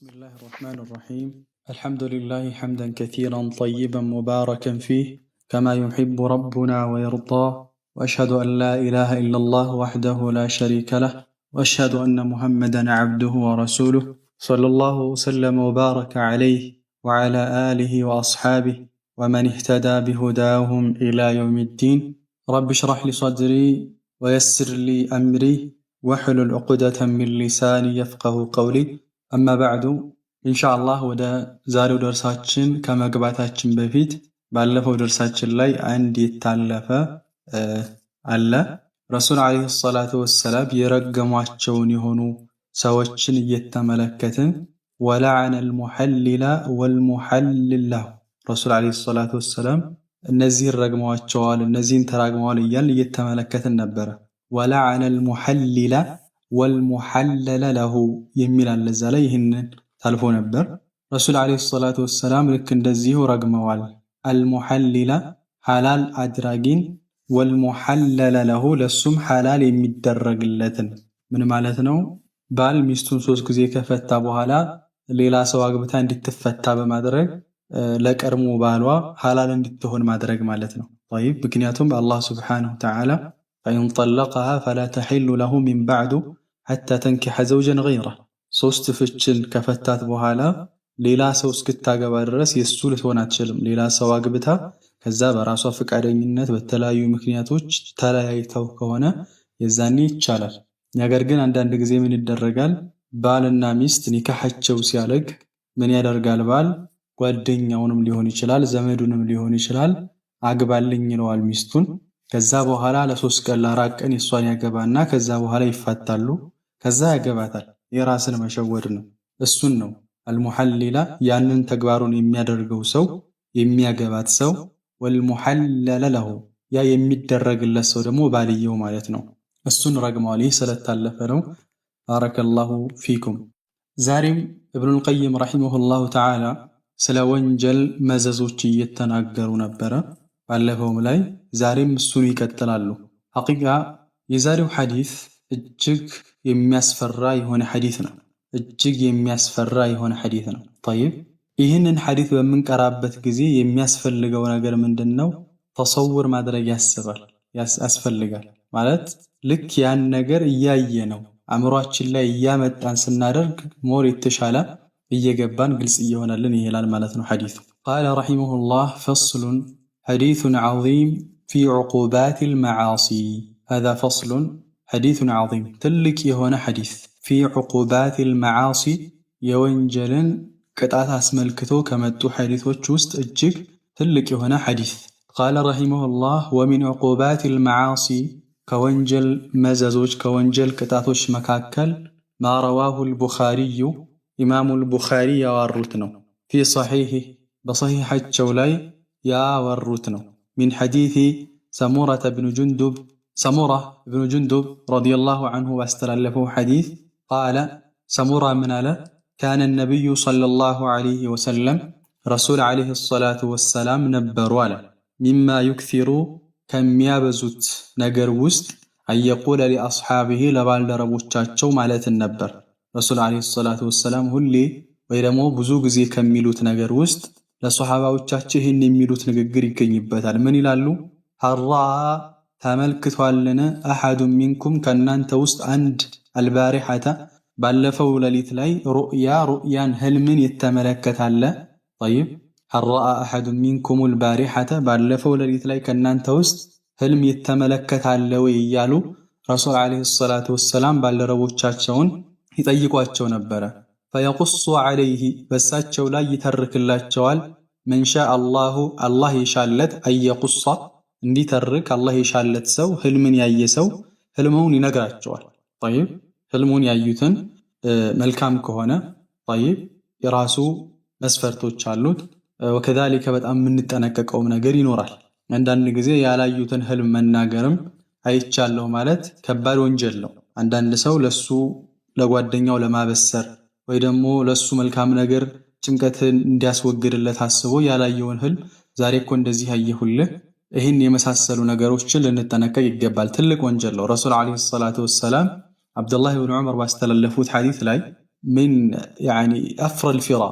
بسم الله الرحمن الرحيم. الحمد لله حمدا كثيرا طيبا مباركا فيه كما يحب ربنا ويرضى، وأشهد أن لا إله إلا الله وحده لا شريك له، وأشهد أن محمدا عبده ورسوله صلى الله وسلم وبارك عليه وعلى آله وأصحابه ومن اهتدى بهداهم إلى يوم الدين. رب اشرح لي صدري ويسر لي أمري واحلل عقدة من لساني يفقه قولي. أما بعد ኢንሻአላህ ወደ ዛሬው ደርሳችን ከመግባታችን በፊት ባለፈው ደርሳችን ላይ አንድ የታለፈ አለ። ረሱል አለይሂ ሰላቱ ወሰላም የረገሟቸውን የሆኑ ሰዎችን እየተመለከትን ወለዐነ አልሙሐልለ ወልሙሐልል ለሁ ረሱል አለይሂ ሰላቱ ወሰላም እነዚህን ረግመዋቸዋል፣ እነዚህን ተራግመዋል እያልን እየተመለከትን ነበረ። ወለዐነ አልሙሐልለ ወልሙሐለለ ለሁ የሚል አለ እዛ ላይ ይህንን ታልፎ ነበር። ረሱል አለይሂ ሰላቱ ወሰላም ልክ እንደዚሁ ረግመዋል። አልሙሐሊለ ሐላል አድራጊን፣ ወልሙሐለለ ለሁ ለሱም ሐላል የሚደረግለትን። ምን ማለት ነው? ባል ሚስቱን 3 ጊዜ ከፈታ በኋላ ሌላ ሰው አግብታ እንድትፈታ በማድረግ ለቀድሞ ባሏ ሐላል እንድትሆን ማድረግ ማለት ነው። طيب ምክንያቱም አላህ ሱብሓነሁ ወተዓላ ፈኢን ጠለቀሃ ፈላ ተሒሉ ለሁ ሚን በዕዱ ሐታ ተንኪሐ ዘውጀን ገይረህ 3 ፍችን ከፈታት በኋላ ሌላ ሰው እስክታገባ ድረስ የሱ ልትሆን አትችልም። ሌላ ሰው አግብታ ከዛ በራሷ ፈቃደኝነት በተለያዩ ምክንያቶች ተለያይተው ከሆነ የዛኔ ይቻላል። ነገር ግን አንዳንድ ጊዜ ምን ይደረጋል? ባልና ሚስት ኒካሐቸው ሲያልቅ ምን ያደርጋል? ባል ጓደኛውንም ሊሆን ይችላል፣ ዘመዱንም ሊሆን ይችላል አግባልኝ ይለዋል ሚስቱን። ከዛ በኋላ ለ3 ቀን ለ4 ቀን የሷን ያገባና ከዛ በኋላ ይፋታሉ። ከዛ ያገባታል። የራስን መሸወድ ነው። እሱን ነው አልሙሐሊላ ያንን ተግባሩን የሚያደርገው ሰው የሚያገባት ሰው፣ ወልሙሐለለ ለሁ ያ የሚደረግለት ሰው ደግሞ ባልየው ማለት ነው። እሱን ረግመዋል። ይህ ስለታለፈ ነው። ባረከላሁ ፊኩም። ዛሬም ኢብኑል ቀይም ረሂመሁላሁ ተዓላ ስለ ወንጀል መዘዞች እየተናገሩ ነበረ ባለፈውም ላይ። ዛሬም እሱን ይቀጥላሉ። ሐቂቃ የዛሬው ሐዲስ እጅግ የሚያስፈራ የሆነ ሐዲስ ነው። እጅግ የሚያስፈራ የሆነ ሐዲስ ነው። طيب ይህንን ሐዲስ በምንቀራበት ጊዜ የሚያስፈልገው ነገር ምንድነው? ተሰውር ማድረግ ያስፈልጋል። ማለት ልክ ያን ነገር እያየ ነው አእምሯችን ላይ እያመጣን ስናደርግ ሞር የተሻለ እየገባን ግልጽ እየሆነልን ይሄላል ማለት ነው ሐዲሱ። قال رحمه الله فصل حديث عظيم في عقوبات المعاصي. هذا فصل حديث عظيم تلك يهون حديث في عقوبات المعاصي يوانجلن كتات اسملكتو كمتو حديثوች ውስጥ እጅግ ትልቅ የሆነ حديث. قال رحمه الله ومن عقوبات المعاصي كوانجل مززوج كوانجل كتاتوش مكاكل ما رواه البخاري إمام البخاري يواروتنو في صحيحه بصحيحቸው ላይ ያወሩትነው من حديث سمورة بن جندب رضي الله عنه واستلفه حديث. قال سمورة من على كان النبي صلى الله عليه وسلم رسول عليه الصلاة والسلام نبروا على مما يكثر كم يابزت نجر وست أن يقول لأصحابه لبالدربوቻቸው ማለት ነበር። رسول عليه الصلاة والسلام ሁሌ ወይ ደግሞ ብዙ ጊዜ ከሚሉት ነገር ውስጥ ለሷሃባዎቻቸው ይሄን የሚሉት ንግግር ይገኝበታል። ምን ይላሉ? ሐራ ተመልክቷልን አሐዱ ሚንኩም ከናንተ ውስጥ አንድ አልባሪሐተ ባለፈው ሌሊት ላይ ሩእያን ህልምን የተመለከታለ። طيب ሐራ አሐዱ ሚንኩም አልባሪሐተ ባለፈው ሌሊት ላይ ከናንተ ውስጥ ህልም የተመለከታለ ወይ እያሉ ረሱል አለይሂ ሰላቱ ወሰላም ባልደረቦቻቸውን ይጠይቋቸው ነበረ። فيقص عليه በሳቸው ላይ ይተርክላቸዋል። من شاء الله الله ይሻለት አየቁሳ እንዲተርክ አላህ ይሻለት ሰው ህልምን ያየ ሰው ህልሙን ይነግራቸዋል። طيب ህልሙን ያዩትን መልካም ከሆነ طيب የራሱ መስፈርቶች አሉት። وكذلك በጣም የምንጠነቀቀው ነገር ይኖራል። አንዳንድ ጊዜ ያላዩትን ህልም መናገርም አይቻለው ማለት ከባድ ወንጀል ነው። አንዳንድ ሰው ለሱ ለጓደኛው ለማበሰር ወይ ደግሞ ለሱ መልካም ነገር ጭንቀትን እንዲያስወግድለት አስቦ ያላየውን ህልም ዛሬ እኮ እንደዚህ ያየሁልህ ይህን የመሳሰሉ ነገሮችን ልንጠነቀቅ ይገባል። ትልቅ ወንጀል ነው። ረሱል አለይሂ ሰላቱ ወሰላም አብዱላህ ኢብኑ ዑመር ባስተላለፉት ሐዲስ ላይ من يعني أفر الفرا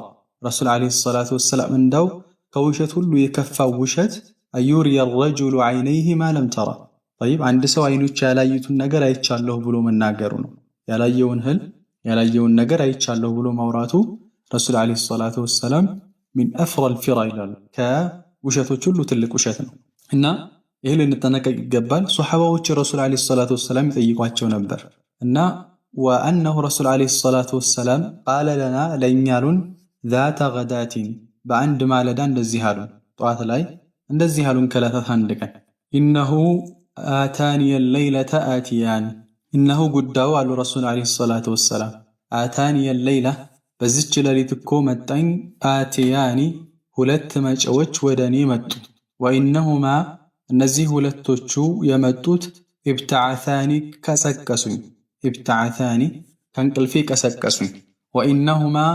رسول عليه الصلاة والسلام اندو كوشت هلو يكفى وشت أن يري الرجل عينيه ما لم ترى طيب عند سو عينو يالايتو النجر አይቻለሁ ብሎ መናገሩ ነው ያላየውን ህል ያላየውን ነገር አይቻለሁ ብሎ ማውራቱ ረሱል አለይሂ ሰላቱ ወሰለም من أفر الفرا ይላሉ ከውሸቶች ሁሉ ትልቅ ውሸት ነው እና ይሄ ልንጠነቀቅ ይገባል ሱሐባዎች ረሱል አለይሂ ሰላቱ ወሰለም ይጠይቋቸው ነበር እና وأنه رسول عليه الصلاة والسلام قال لنا لنيالون ذات غدات بعند مالدان እንደዚሃሉን ጧት ላይ እንደዚሃሉን ከላታት አንድ ቀን إنه آتاني الليلة آتيان إنه قدّاو على الرسول عليه الصلاة والسلام آتاني الليلة بزج لليتكو متين آتياني هلت مجوج وداني متو وإنهما نزيه هلتوچو يمتوت ابتعثاني كسكسون ابتعثاني كنقلفي كسكسون وإنهما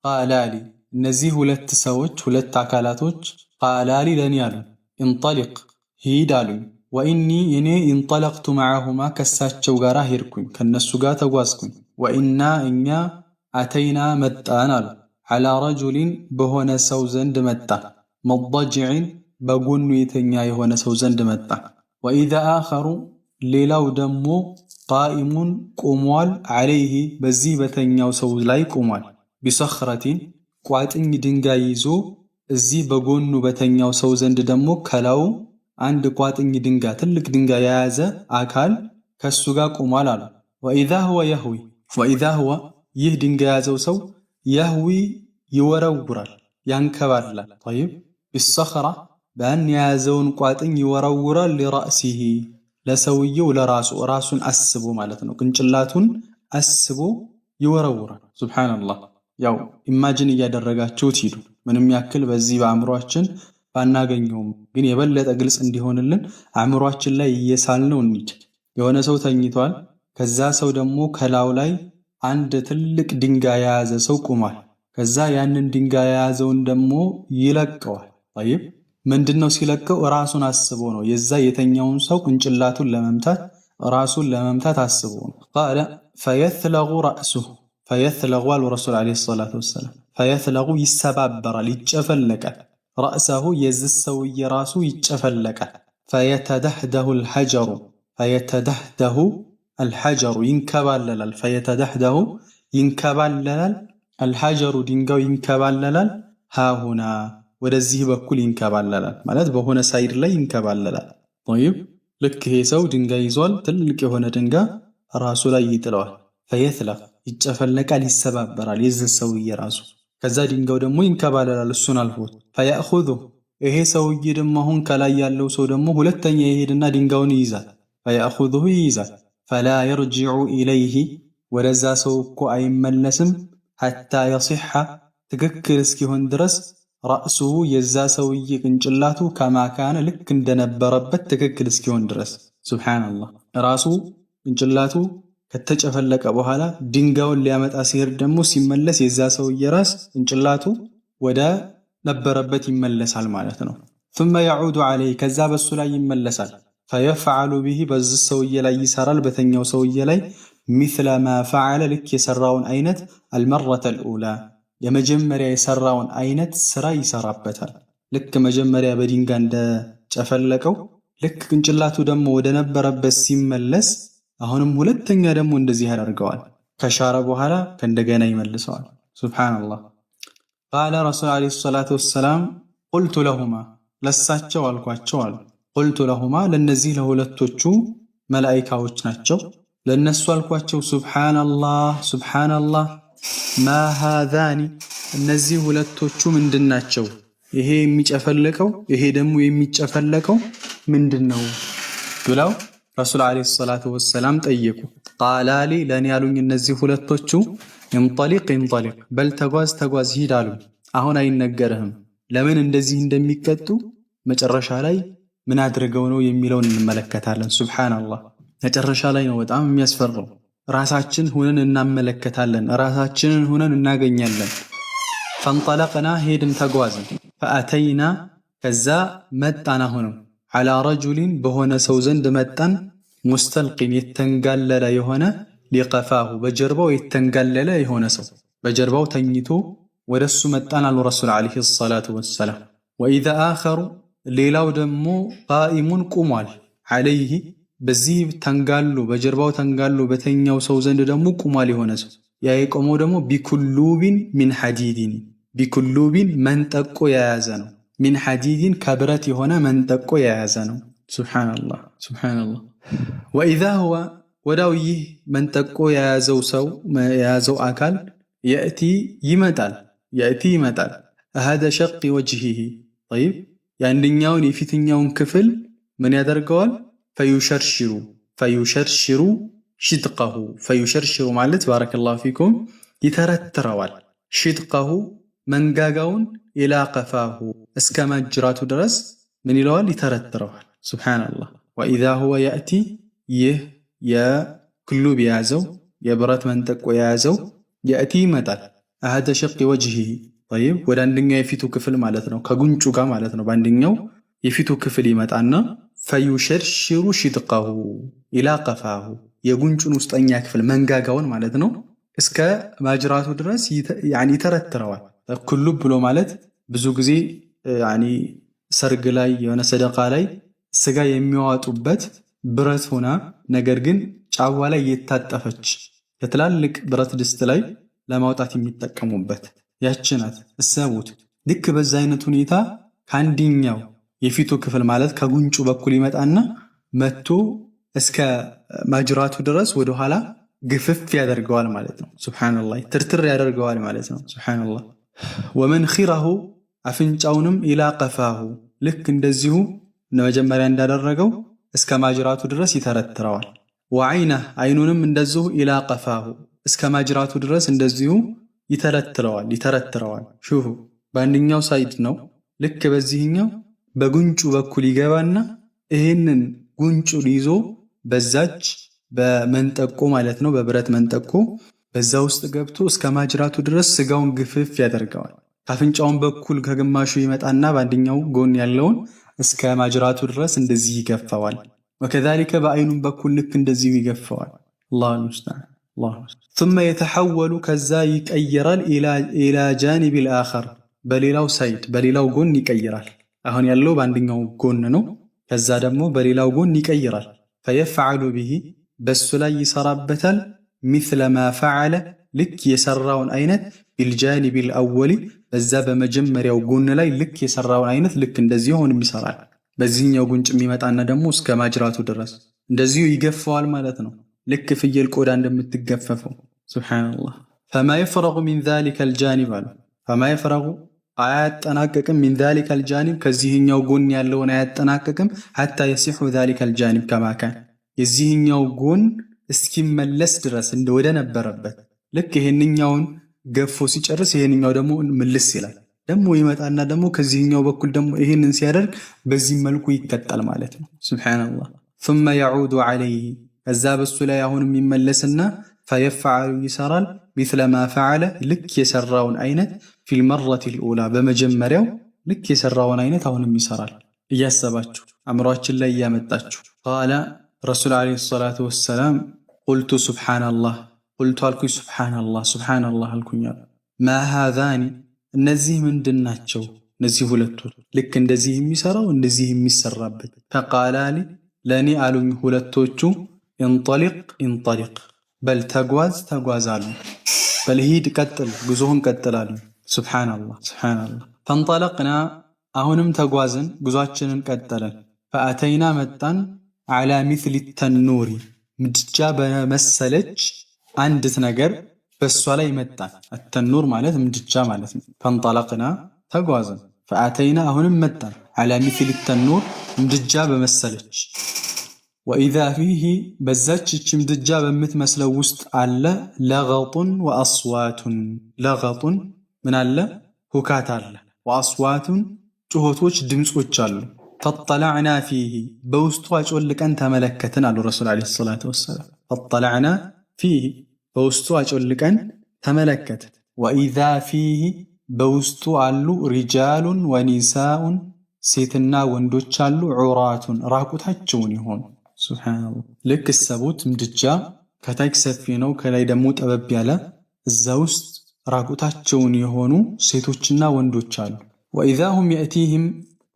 قالالي نزيه هلت سوج هلت عكالاتوج قالالي لنيالو انطلق هيدالو وإني إني انطلقت معهما كساتشو غارا هيركون كنسو غا تغوازكون وإنا إنيا أتينا متانا على رجل بهونا سوزند متا مضجع بغنو يتنيا يهونا سوزند متا وإذا آخر ليلاو دمو قائم قوموال عليه بزيبتنياو سوز لاي قوموال بصخرة قواتن دنگا يزو الزي بغنو بتنياو سوزند دمو كلاو عند ቋጥኝ ድንጋ ትልቅ ድንጋ የያዘ አካል ከሱ ጋር ቆሟል አሉ وإذا هو يهوي وإذا هو ይህ ድንጋ የያዘው ሰው يهوي ይወረውራል ያንከባላል طيب بالصخرة በአን የያዘውን ቋጥኝ ይወረውራል لرأسه ለሰውየው ለራሱ ራሱን አስቦ ማለት ነው ቅንጭላቱን አስቦ ይወረውራል ሱብሃንአላህ ያው ኢማጂን እያደረጋችሁት ሂዱ ምንም ያክል በዚህ በአእምሮአችን ባናገኘውም ግን የበለጠ ግልጽ እንዲሆንልን አእምሮአችን ላይ እየሳልነው እንሂድ የሆነ ሰው ተኝቷል ከዛ ሰው ደግሞ ከላው ላይ አንድ ትልቅ ድንጋይ የያዘ ሰው ቆሟል ከዛ ያንን ድንጋይ የያዘውን ደግሞ ይለቀዋል طيب ምንድነው ሲለቀው ራሱን አስቦ ነው የዛ የተኛውን ሰው ቅንጭላቱን ለመምታት ራሱን ለመምታት አስቦ ነው قال فيثلغ رأسه فيثلغ الرسول عليه الصلاة والسلام فيثلغ يسبابرال ይጨፈለቃል رأسه يزسو يراسو يتشفلك فيتدحده الحجر فيتدحده الحجر ينكباللل فيتدحده ينكباللل الحجر دينغو ينكباللل ها هنا ودزيه بكل ينكباللل ማለት በሆነ ሳይድ ላይ ይንከባለላል طيب ልክ ይሄ ሰው ድንጋይ ይዟል ትልቅ የሆነ ድንጋይ ራሱ ላይ ይጥለዋል فيثلق ይጨፈለቃል ይሰባበራል የዘሰው የራሱ ከዛ ድንጋው ደግሞ ይንከባለላል እሱን አልፎት فيأخذه ይሄ ሰውዬ ደግሞ አሁን ከላይ ያለው ሰው ደግሞ ሁለተኛ ይሄድና ድንጋውን ይይዛል فيأخذه ይይዛል فلا يرجع إليه ወደዛ ሰው እኮ አይመለስም حتى يصح ትክክል እስኪሆን ድረስ رأسه የዛ ሰውዬ ቅንጭላቱ كما كان ልክ እንደነበረበት ትክክል እስኪሆን ድረስ ሱብሃንአላህ ራሱ ቅንጭላቱ ከተጨፈለቀ በኋላ ድንጋውን ሊያመጣ ሲሄድ ደግሞ ሲመለስ የዛ ሰውዬ ራስ እንጭላቱ ወደ ነበረበት ይመለሳል ማለት ነው ثم يعود عليه ከዛ በሱ ላይ ይመለሳል فيفعل به በዚ ሰውዬ ላይ ይሰራል በተኛው ሰውዬ ላይ مثل ما فعل ልክ የሰራውን አይነት المرة الأولى የመጀመሪያ የሰራውን አይነት ስራ ይሰራበታል ልክ መጀመሪያ በድንጋ እንደጨፈለቀው ልክ ቅንጭላቱ ደግሞ ወደ ነበረበት ሲመለስ አሁንም ሁለተኛ ደግሞ እንደዚህ ያደርገዋል ከሻረ በኋላ ከእንደገና ይመልሰዋል ሱብሃንአላህ قال رسول عليه الصلاة والسلام قلت لهما ለሳቸው አልኳቸው አሉ قلت لهما ለነዚህ ለሁለቶቹ መላእክቶች ናቸው ለነሱ አልኳቸው ሱብሃንአላህ ሱብሃንአላህ ما هذان እነዚህ ሁለቶቹ ምንድናቸው ይሄ የሚጨፈለቀው ይሄ ደግሞ የሚጨፈለቀው ምንድነው ብለው ረሱል አለይሂ ሰላቱ ወሰለም ጠየቁ ቃላሊ ለኔ ያሉኝ እነዚህ ሁለቶቹ እንطلق እንطلق በል ተጓዝ ሂድ አሉ አሁን አይነገርህም ለምን እንደዚህ እንደሚቀጡ መጨረሻ ላይ ምን አድርገው ነው የሚለውን እንመለከታለን ሱብሃንአላህ መጨረሻ ላይ ነው በጣም የሚያስፈራው ራሳችን ሆነን እናመለከታለን ራሳችንን ሆነን እናገኛለን فانطلقنا ሄድን ተጓዝን فأتينا ከዛ መጣና ሆነው على رجل በሆነ ሰው ዘንድ መጣን مستلقين የተንጋለለ የሆነ ሊቀፋሁ በጀርባው የተንጋለለ የሆነ ሰው በጀርባው ተኝቶ ወደሱ መጣን አሉ ረሱል ዓለይሂ ሰላቱ ወሰላም። ወኢዛ አኸሩ ሌላው ደግሞ ቃኢሙን ቁሟል ዓለይህ በዚህ ተንጋሉ በጀርባው ተንጋሉ በተኛው ሰው ዘንድ ደግሞ ቁሟል የሆነ ሰው ያ የቆመው ደግሞ ቢኩሉቢን ሚን ሐዲዲን ቢኩሉቢን መንጠቆ የያዘ ነው። ሚን ሐዲዲን ከብረት የሆነ መንጠቆ የያዘ ነው። ሱብሓነላህ ሱብሓነላህ። ወኢዛ ሁወ ወዳው ይህ መንጠቆ የያዘው ሰው የያዘው አካል የእቲ ይመጣል አሃደ ሸቂ ወጅሂሂ ጠይብ የአንደኛውን የፊትኛውን ክፍል ምን ያደርገዋል? ፈዩሸርሽሩ ሽድቀሁ ፈዩሸርሽሩ ማለት ባረከላሁ ፊኩም ይተረትረዋል። ሽድቀሁ መንጋጋውን ኢላ ቀፋሁ እስከ ማጅራቱ ድረስ ምን ይለዋል? ይተረትረዋል። ሱብሓነላህ። ወኢዛ ሁወ የእቲ ይህ የክሉብ የያዘው የብረት መንጠቆ የያዘው የእቲ ይመጣል አሃደ ሸቂ ወጅሂሂ ጠይብ ወደ አንደኛው የፊቱ ክፍል ማለት ነው ከጉንጩ ጋር ማለት ነው በአንደኛው የፊቱ ክፍል ይመጣና ፈዩሸርሽሩ ሽድቀሁ ኢላ ቀፋሁ የጉንጩን ውስጠኛ ክፍል መንጋጋውን ማለት ነው እስከ ማጅራቱ ድረስ ይተረትረዋል። ኩሉብ ብሎ ማለት ብዙ ጊዜ ሰርግ ላይ የሆነ ሰደቃ ላይ ስጋ የሚያዋጡበት ብረት ሆና ነገር ግን ጫዋ ላይ የታጠፈች ከትላልቅ ብረት ድስት ላይ ለማውጣት የሚጠቀሙበት ያቺ ናት። እሰቡት። ልክ በዛ አይነት ሁኔታ ከአንደኛው የፊቱ ክፍል ማለት ከጉንጩ በኩል ይመጣና መቶ እስከ ማጅራቱ ድረስ ወደኋላ ግፍፍ ያደርገዋል ማለት ነው። ሱብሓነላህ ትርትር ያደርገዋል ማለት ነው። ሱብሓነላህ። ወመንኺረሁ አፍንጫውንም ኢላ ቀፋሁ ልክ እንደዚሁ መጀመሪያ እንዳደረገው እስከ ማጅራቱ ድረስ ይተረትረዋል። ወዐይነህ አይኑንም እንደዚሁ ኢላ ቀፋሁ እስከ ማጅራቱ ድረስ እንደዚሁ ይተረትረዋል። ሹፉ በአንደኛው ሳይድ ነው። ልክ በዚህኛው በጉንጩ በኩል ይገባና ይህንን ጉንጩን ይዞ በዛች በመንጠቆ ማለት ነው በብረት መንጠቆ በዛ ውስጥ ገብቶ እስከ ማጅራቱ ድረስ ስጋውን ግፍፍ ያደርገዋል። ከአፍንጫውን በኩል ከግማሹ ይመጣና በአንደኛው ጎን ያለውን እስከ ማጅራቱ ድረስ እንደዚህ ይገፋዋል። ወከዛሊከ በአይኑም በኩል ልክ እንደዚሁ ይገፋዋል። አላሁ ሙስተዓን። ثم يتحول ከዛ ይቀየራል ኢላ ጃኒብ الآخر በሌላው ሳይድ በሌላው ጎን ይቀየራል። አሁን ያለው በአንደኛው ጎን ነው። ከዛ ደግሞ በሌላው ጎን ይቀየራል። فيفعل به በሱ ላይ ይሰራበታል مثل ما فعل ልክ የሰራውን አይነት بالجانب الأول በዛ በመጀመሪያው ጎን ላይ ልክ የሰራውን አይነት ልክ እንደዚህ ሆኖ ይሰራል። በዚህኛው ጉንጭ የሚመጣና ደግሞ እስከ ማጅራቱ ድረስ እንደዚሁ ይገፋዋል ማለት ነው። ልክ ፍየል ቆዳ እንደምትገፈፈው። ሱብሓነላህ። ፈማ የፍረጉ ሚን ዛሊከል ጃኒብ አሉ። ፈማ የፍረጉ አያጠናቅቅም ሚን ዛሊከል ጃኒብ ከዚህኛው ጎን ያለውን አያጠናቅቅም ሐታ የሲሑ ዛሊከል ጃኒብ ከማ ካን የዚህኛው ጎን እስኪመለስ ድረስ ወደ ነበረበት ልክ ይሄንኛውን ገፎ ሲጨርስ ይሄንኛው ደግሞ ምልስ ይላል። ደግሞ ይመጣና ደግሞ ከዚህኛው በኩል ደግሞ ይሄንን ሲያደርግ በዚህ መልኩ ይቀጣል ማለት ነው። ሱብሓነላህ። ثم يعود عليه ከዛ በሱ ላይ አሁንም ይመለስና ፈየፍዐሉ ይሰራል مثل ما فعل ልክ የሰራውን አይነት في المرة الأولى በመጀመሪያው ልክ የሰራውን አይነት አሁንም ይሰራል። እያሰባችሁ አምሯችን ላይ ያመጣችሁ قال ረሱል ዓለይሂ ሰላቱ ወሰላም ቁልቱ ሱብሓነላህ ቁልቱ አልኩኝ ሱብሓነላህ አልኩኝ። ማ ሃዛኒ እነዚህ ምንድናቸው? እነዚህ ሁለቱ ልክ እንደዚህ የሚሰራው እንደዚህ የሚሰራበት ፈቃላሊ ለእኔ አሉኝ ሁለቶቹ እንጠሊቅ በል ተጓዝ አሉ። በልሂድ ቀጥል ጉዞህን ቀጥላሉ። ሱብሓነላህ። ፈንጠለቅና አሁንም ተጓዝን ጉዟችንን ቀጠለን። ፈአተይና መጣን ዓላ ሚስሊ ተኑሪ ምድጃ በመሰለች አንዲት ነገር በሷ ላይ መጣን። አተኑር ማለት ምድጃ ማለት ነው። ፈንጠለቅና ተጓዝን ፈአተይና አሁንም መጣን ዓላ ሚስሊ ተኑር ምድጃ በመሰለች ወኢዛ ፊህ በዛች ምድጃ በምትመስለው ውስጥ አለ ለገጡን ወአስዋቱን ለገጡን ምን አለ ሁካታ አለ ወአስዋቱን ጩኸቶች ድምጾች አሉ። ፈጠለዕና ፊህ በውስጡ አጮልቀን ተመለከትን አሉ ረሱል ዓለይሂ ሰላቱ ወሰላም። ፈጠለዕና ፊህ በውስጡ አጮልቀን ተመለከትን። ወኢዛ ፊህ በውስጡ አሉ ሪጃሉን ወኒሳኡን ሴትና ወንዶች አሉ ዑራቱን ራቁታቸውን ይሆኑ። ሱብሓነላህ። ልክ ሰቡት ምድጃ ከታች ሰፊ ነው፣ ከላይ ደግሞ ጠበብ ያለ። እዛ ውስጥ ራቁታቸውን የሆኑ ሴቶችና ወንዶች አሉ። ወኢዛ ሁም የእቲህም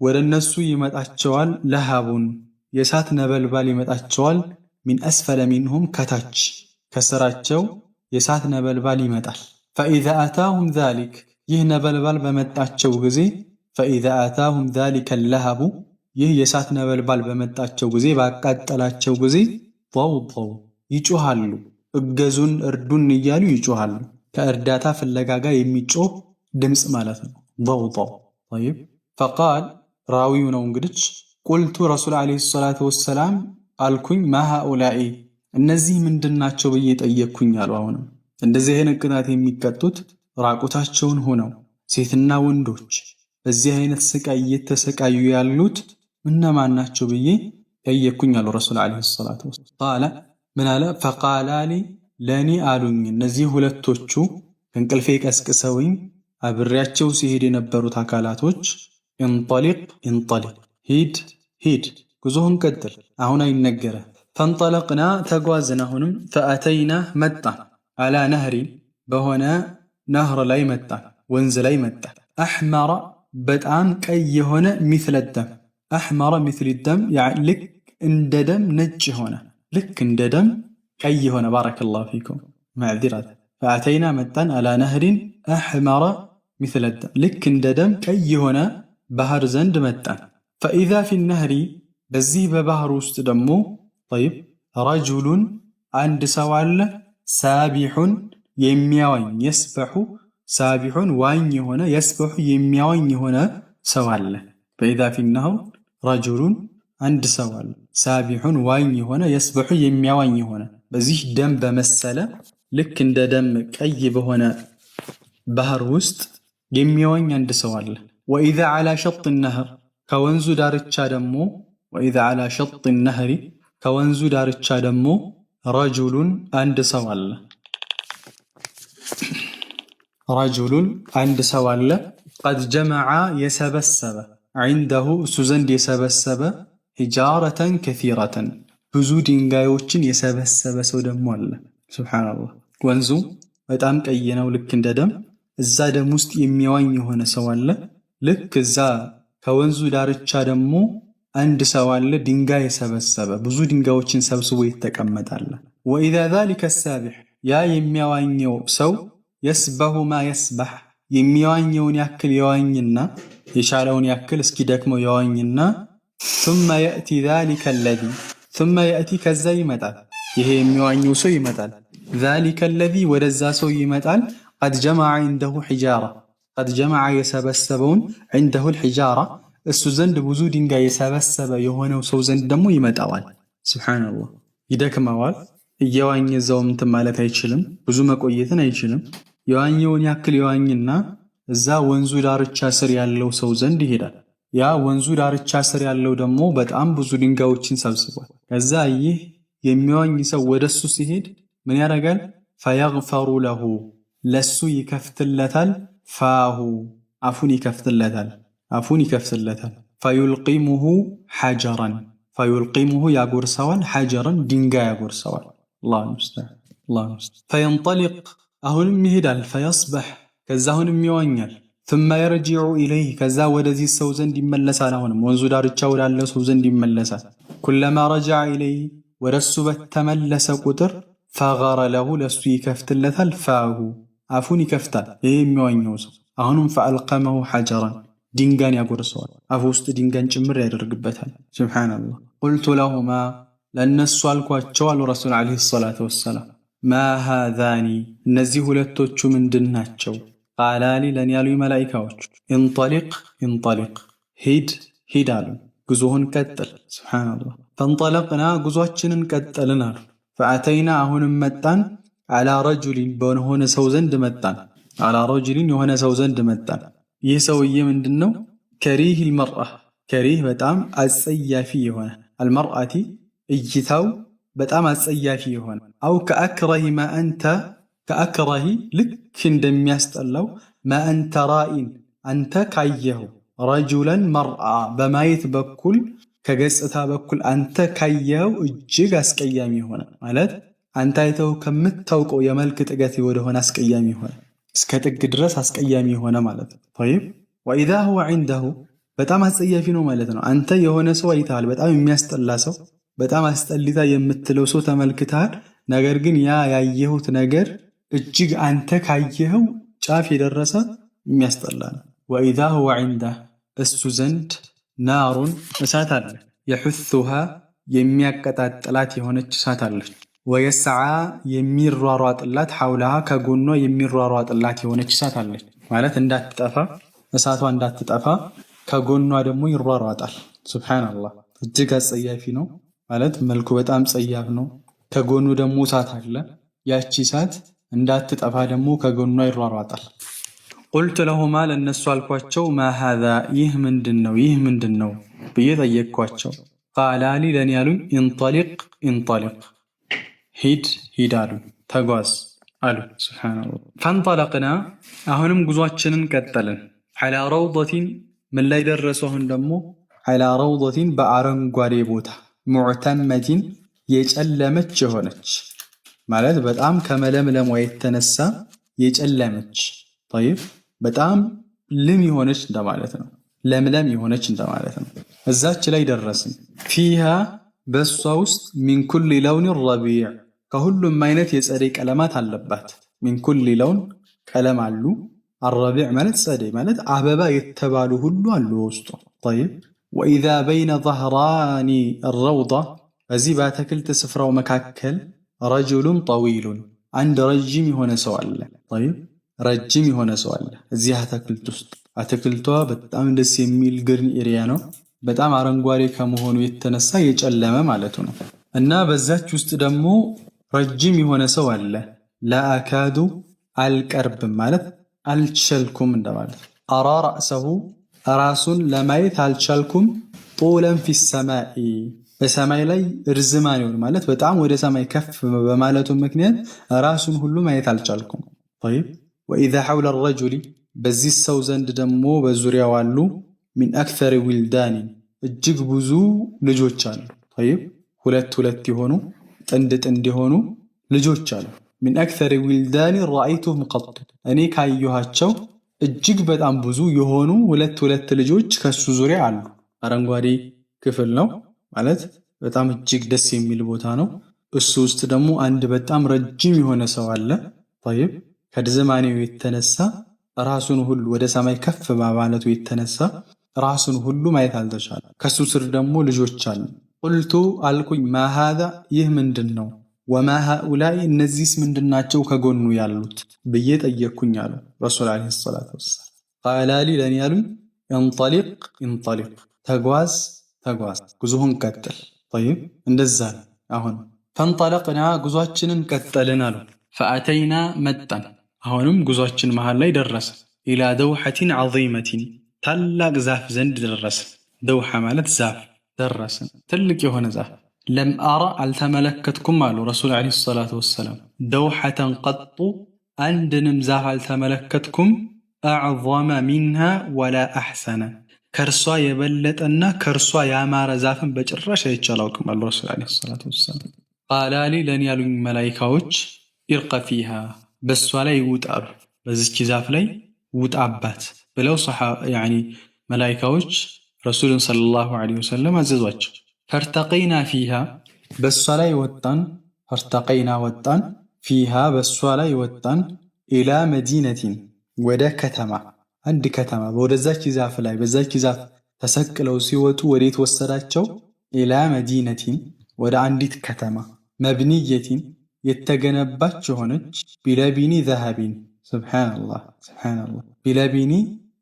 ወደ እነሱ ይመጣቸዋል፣ ለሃቡን የእሳት ነበልባል ይመጣቸዋል፣ ሚን አስፈለ ሚንሁም ከታች ከስራቸው የእሳት ነበልባል ይመጣል። ፈኢዛ አታሁም ዛሊክ ይህ ነበልባል በመጣቸው ጊዜ ፈኢዛ አታሁም ዛሊከ ለሃቡ ይህ የእሳት ነበልባል በመጣቸው ጊዜ ባቃጠላቸው ጊዜ ضوضው ይጮሃሉ። እገዙን እርዱን እያሉ ይጮሃሉ። ከእርዳታ ፍለጋ ጋር የሚጮህ ድምፅ ማለት ነው። ضوضው طيب فقال ራዊው ነው እንግዲህ ቁልቱ ረሱል ዓለይሂ ሰላቱ ወሰላም አልኩኝ ማ ሃኡላኢ እነዚህ ምንድናቸው ብዬ ጠየቅኩኝ አሉ። አሁንም እንደዚህ አይነት ቅጣት የሚቀጡት ራቁታቸውን ሆነው ሴትና ወንዶች በዚህ አይነት ስቃይ እየተሰቃዩ ያሉት እነማን ናቸው ብዬ ጠየቅኩኝ አሉ ረሱል ዓለይሂ ሰላቱ ወሰላም። ቃለ ምን አለ? ፈቃላሊ ለእኔ አሉኝ እነዚህ ሁለቶቹ ከእንቅልፌ ቀስቅሰውኝ አብሬያቸው ሲሄድ የነበሩት አካላቶች እንጠሊቅ እንጠሊቅ ሂድ ሂድ ጉዞህን ቀጥል አሁን አይነገረ። ፈንጠለቅና ተጓዝን አሁንም ፈአተይና መጣን አላ ነህሪ በሆነ ነህር ላይ መጣን ወንዝ ላይ መጣን። አሕመረ በጣም ቀይ የሆነ ሚስለ ደም አሕመረ ሚስል ደም ልክ እንደ ደም ነጭ የሆነ ልክ እንደ ደም ቀይ የሆነ ባረከላሁ ፊኩም ማዕዚራት ፈአተይና መጣን አላ ነህሪን አሕመረ ሚስለ ደም ልክ እንደ ደም ቀይ የሆነ ባህር ዘንድ መጣን። ፈኢዛ ፊ ነህሪ በዚህ በባህር ውስጥ ደግሞ ጠይብ ረጁሉን አንድ ሰው አለ ሳቢሑን የሚያዋኝ የስበሑ ሳቢሑን ዋኝ የሆነ የስበሑ የሚያዋኝ የሆነ ሰው አለ። ፈኢዛ ፊ ነህር ረጁሉን አንድ ሰው አለ ሳቢሑን ዋኝ የሆነ የስበሑ የሚያዋኝ የሆነ በዚህ ደም በመሰለ ልክ እንደ ደም ቀይ በሆነ ባህር ውስጥ የሚያዋኝ አንድ ሰው አለ። ወኢዛ ዓላ ሸጥ ነህር ከወንዙ ዳርቻ ደግሞ ወኢዛ ዓላ ሸጥ ነህሪ ከወንዙ ዳርቻ ደግሞ ረጁሉን አንድ ሰው አለ ረጁሉን አንድ ሰው አለ ቀድ ጀመዓ የሰበሰበ ዐንደሁ እሱ ዘንድ የሰበሰበ ሒጃረተን ከሲረተን ብዙ ድንጋዮችን የሰበሰበ ሰው ደግሞ አለ። ሱብሓነላህ ወንዙ በጣም ቀይ ነው ልክ እንደ ደም እዛ ደም ውስጥ የሚያዋኝ የሆነ ሰው አለ። ልክ እዛ ከወንዙ ዳርቻ ደግሞ አንድ ሰው አለ ድንጋይ የሰበሰበ ብዙ ድንጋዮችን ሰብስቦ ይተቀመጣል። ወኢዛ ዛሊከ ሳቢሕ ያ የሚያዋኘው ሰው የስበሁ ማ የስበሕ የሚያዋኘውን ያክል የዋኝና የቻለውን ያክል እስኪደክመው የዋኝና ثم يأتي ذلك الذي ثم يأتي ከዛ ይመጣል ይሄ የሚዋኘው ሰው ይመጣል ذلك الذي ወደዛ ሰው ይመጣል قد جمع عنده حجارة قد جمع የሰበሰበውን عنده الحجارة እሱ ዘንድ ብዙ ድንጋይ የሰበሰበ የሆነው ሰው ዘንድ ደግሞ ይመጣዋል። ሱብሃንአላህ ይደክመዋል። እየዋኘ እዛው እንትን ማለት አይችልም፣ ብዙ መቆየትን አይችልም። የዋኘውን ያክል የዋኝና እዛ ወንዙ ዳርቻ ስር ያለው ሰው ዘንድ ይሄዳል። ያ ወንዙ ዳርቻ ስር ያለው ደግሞ በጣም ብዙ ድንጋዮችን ሰብስቧል። ከዛ ይህ የሚዋኝ ሰው ወደሱ ሲሄድ ምን ያደርጋል? ፈየግፈሩ ለሁ ለሱ ይከፍትለታል። ፋሁ አፉን ይከፍትለታል አፉን ይከፍትለታል። ፈዩልቂሙሁ ሐጀረን ፈዩልቂሙሁ ያጎርሰዋል ሐጀረን ድንጋይ ያጎርሰዋል። አላሁ ሙስተዓን አላሁ ሙስተዓን። ፈየንጠሊቅ አሁንም ይሄዳል። ፈየስበሕ ከዛ አሁንም ይዋኛል። ثم يرجع إليه ከዛ ወደዚህ ሰው ዘንድ ይመለሳል። አሁንም ወንዙ ዳርቻ ወዳለው ሰው ዘንድ ይመለሳል። ኩለማ ረጀዐ ኢለይህ ወደሱ በተመለሰ ቁጥር ፈገረ ለሁ ለሱ ይከፍትለታል። ፋሁ አፉን ይከፍታል ይሄ የሚዋኘው ሰው። አሁንም ፈአልቀመሁ ሐጀረን ድንጋን ያጎርሰዋል። አፉ ውስጥ ድንጋን ጭምር ያደርግበታል። ሱብሓነላህ ቁልቱ ለሁማ ለእነሱ አልኳቸው አሉ ረሱል ዓለይሂ ሰላቱ ወሰላም ማ ሃዛኒ እነዚህ ሁለቶቹ ምንድን ናቸው? ቃላሊ ለኔ ያሉ መላኢካዎች እንጠሊቅ እንጠሊቅ ሂድ ሂድ አሉ ጉዞህን ቀጥል። ሱብሓነላህ ፈንጠለቅና ጉዞአችንን ቀጠልን አሉ። ፈአተይና አሁንም መጣን አላ ረጁሊን በሆነ ሰው ዘንድ መጣን አላ ረጁሊን የሆነ ሰው ዘንድ መጣን። ይህ ሰውዬ ምንድነው? ከሪህ አልመርአ ከሪህ በጣም አጸያፊ የሆነ አልመርአቲ እይታው በጣም አጸያፊ የሆነ አው ከአክረሂ ማ አንተ ከአክረሂ ልክ እንደሚያስጠላው ማ አንተ ራኢን አንተ ካየኸው ረጁለን መርአ በማየት በኩል ከገጽታ በኩል አንተ ካየኸው እጅግ አስቀያሚ የሆነ ማለት አንተ አይተው ከምታውቀው የመልክ ጥገት ወደሆነ አስቀያሚ ሆነ እስከ ጥግ ድረስ አስቀያሚ ሆነ ማለት ነው። طيب واذا هو عنده በጣም አስጸያፊ ነው ማለት ነው። አንተ የሆነ ሰው አይተሃል፣ በጣም የሚያስጠላ ሰው፣ በጣም አስጠሊታ የምትለው ሰው ተመልክተሃል። ነገር ግን ያ ያየሁት ነገር እጅግ አንተ ካየኸው ጫፍ የደረሰ የሚያስጠላ ነው። واذا هو عنده እሱ ዘንድ ናሩን እሳት አለ፣ የሑሱሃ የሚያቀጣጥላት የሆነች እሳት አለች። ወየስዓ የሚሯሯጥላት ሐውላሃ ከጎኗ የሚሯሯጥላት የሆነች እሳት አለች። ማለት እንዳትጠፋ እሳቷ እንዳትጠፋ ከጎኗ ደግሞ ይሯሯጣል። ሱብሃንአላህ እጅግ አጸያፊ ነው ማለት መልኩ በጣም ጸያፍ ነው። ከጎኑ ደግሞ እሳት አለ። ያቺ እሳት እንዳትጠፋ ደግሞ ከጎኗ ይሯሯጣል። ቁልቱ ለሁማ ለነሱ አልኳቸው ማ ሃዛ ይህ ምንድነው ይህ ምንድነው ብዬ ጠየቅኳቸው። ቃላሊ ለኔ ያሉኝ ኢንጠሊቅ ኢንጠሊቅ ሂድ ሂድ አሉኝ፣ ተጓዝ አሉ። ሱብሃንአላህ ፈንጠለቅና አሁንም ጉዟችንን ቀጠልን። ዐላ ረውደቲን ምን ላይ ደረሱ? አሁን ደግሞ ዐላ ረውደቲን በአረንጓዴ ቦታ ሙዕተመቲን የጨለመች የሆነች ማለት በጣም ከመለምለሟ የተነሳ የጨለመች طيب በጣም ልም የሆነች እንደማለት ነው። ለምለም የሆነች እንደማለት ነው። እዛች ላይ ደረስን። ፊሃ በሷ ውስጥ ሚን ኩሊ ለውን ረቢዕ ከሁሉም አይነት የጸደይ ቀለማት አለባት። ሚን ኩሊ ለውን ቀለም አሉ። አረቢዕ ማለት ጸደይ ማለት አበባ የተባሉ ሁሉ አሉ ውስጡ። طيب ወኢዛ በይነ ظهራኒ الروضة እዚህ በአትክልት ስፍራው መካከል ረጁሉን ጠዊሉን አንድ ረጅም የሆነ ሰው አለ። طيب ረጅም የሆነ ሰው አለ እዚህ አትክልት ውስጥ። አትክልቷ በጣም ደስ የሚል ግሪን ኤሪያ ነው። በጣም አረንጓዴ ከመሆኑ የተነሳ የጨለመ ማለቱ ነው። እና በዛች ውስጥ ደግሞ ረጅም የሆነ ሰው አለ። ለአካዱ አልቀርብም ማለት አልቻልኩም እንደማለት። አራ ረእሰሁ ራሱን ለማየት አልቻልኩም። ጡለን ፊ ሰማኢ በሰማይ ላይ እርዝማኔውን ማለት በጣም ወደ ሰማይ ከፍ በማለቱ ምክንያት ራሱን ሁሉ ማየት አልቻልኩም። طيب ወኢዛ ሐውለ ረጁሊ በዚህ ሰው ዘንድ ደግሞ በዙሪያው አሉ ሚን አክተር ዊልዳኒ እጅግ ብዙ ልጆች አሉ። طيب ሁለት ሁለት የሆኑ ጥንድ ጥንድ የሆኑ ልጆች አሉ። ሚን አክተር ዊልዳኒ ረአይቱሁም ቀጥ እኔ ካየኋቸው እጅግ በጣም ብዙ የሆኑ ሁለት ሁለት ልጆች ከሱ ዙሪያ አሉ። አረንጓዴ ክፍል ነው ማለት በጣም እጅግ ደስ የሚል ቦታ ነው። እሱ ውስጥ ደግሞ አንድ በጣም ረጅም የሆነ ሰው አለ። طيب ከርዝማኔው የተነሳ ራሱን ሁሉ ወደ ሰማይ ከፍ በማለቱ የተነሳ ራሱን ሁሉ ማየት አልተቻለም። ከሱ ስር ደግሞ ልጆች አሉ። ቁልቱ አልኩኝ ማ ሃዛ ይህ ምንድን ነው? ወማ ሃኡላይ እነዚህስ ምንድናቸው ከጎኑ ያሉት ብዬ ጠየቅኩኝ አሉ ረሱል ዓለይሂ ሰላቱ ወሰላም። ቃላሊ ለኔ ያሉኝ እንጠሊቅ እንጠሊቅ ተጓዝ ተጓዝ ጉዞህን ቀጥል። طيب እንደዛ ነው። አሁን ፈንጠለቅና ጉዟችንን ቀጠልን አሉ። ፈአተይና መጣን አሁንም ጉዟችን መሃል ላይ ደረሰ። ኢላ ደውሐቲን ዐዚመቲን ታላቅ ዛፍ ዘንድ ደረስን። ደውሐ ማለት ዛፍ ደረስን፣ ትልቅ የሆነ ዛፍ። ለም አራ አልተመለከትኩም አሉ ረሱል ዓለይሂ ሰላቱ ወሰላም። ደውሐተን ቀጡ አንድንም ዛፍ አልተመለከትኩም። አዕዘመ ሚንሃ ወላ አሕሰነ ከእርሷ የበለጠና ከእርሷ ያማረ ዛፍን በጭራሽ አይቼ አላውቅም አሉ ረሱል ዓለይሂ ሰላቱ ወሰላም። ቃላሊ ለኔ ያሉኝ መላኢካዎች ኢርቀ ፊሃ በሷ ላይ ውጣሉ፣ በዚች ዛፍ ላይ ውጣባት ብለው መላኢካዎች ረሱልን ሰለላሁ ዐለይሂ ወሰለም አዘዟቸው። ፈርተቀይና ፊሃ በሷ ላይ ወጣን። ፈርተቀይና ወጣን። ፊሃ በሷ ላይ ወጣን። ኢላ መዲነቲን ወደ ከተማ አንድ ከተማ ወደዛች ዛፍ ላይ በዛች ዛፍ ተሰቅለው ሲወጡ ወዴት ወሰዳቸው? ኢላ መዲነቲን ወደ አንዲት ከተማ መብንየቲን የተገነባች ሆነች ቢለቢኒ ዘሃቢን ሱብሃንአላህ ሱብሃንአላህ ቢለቢኒ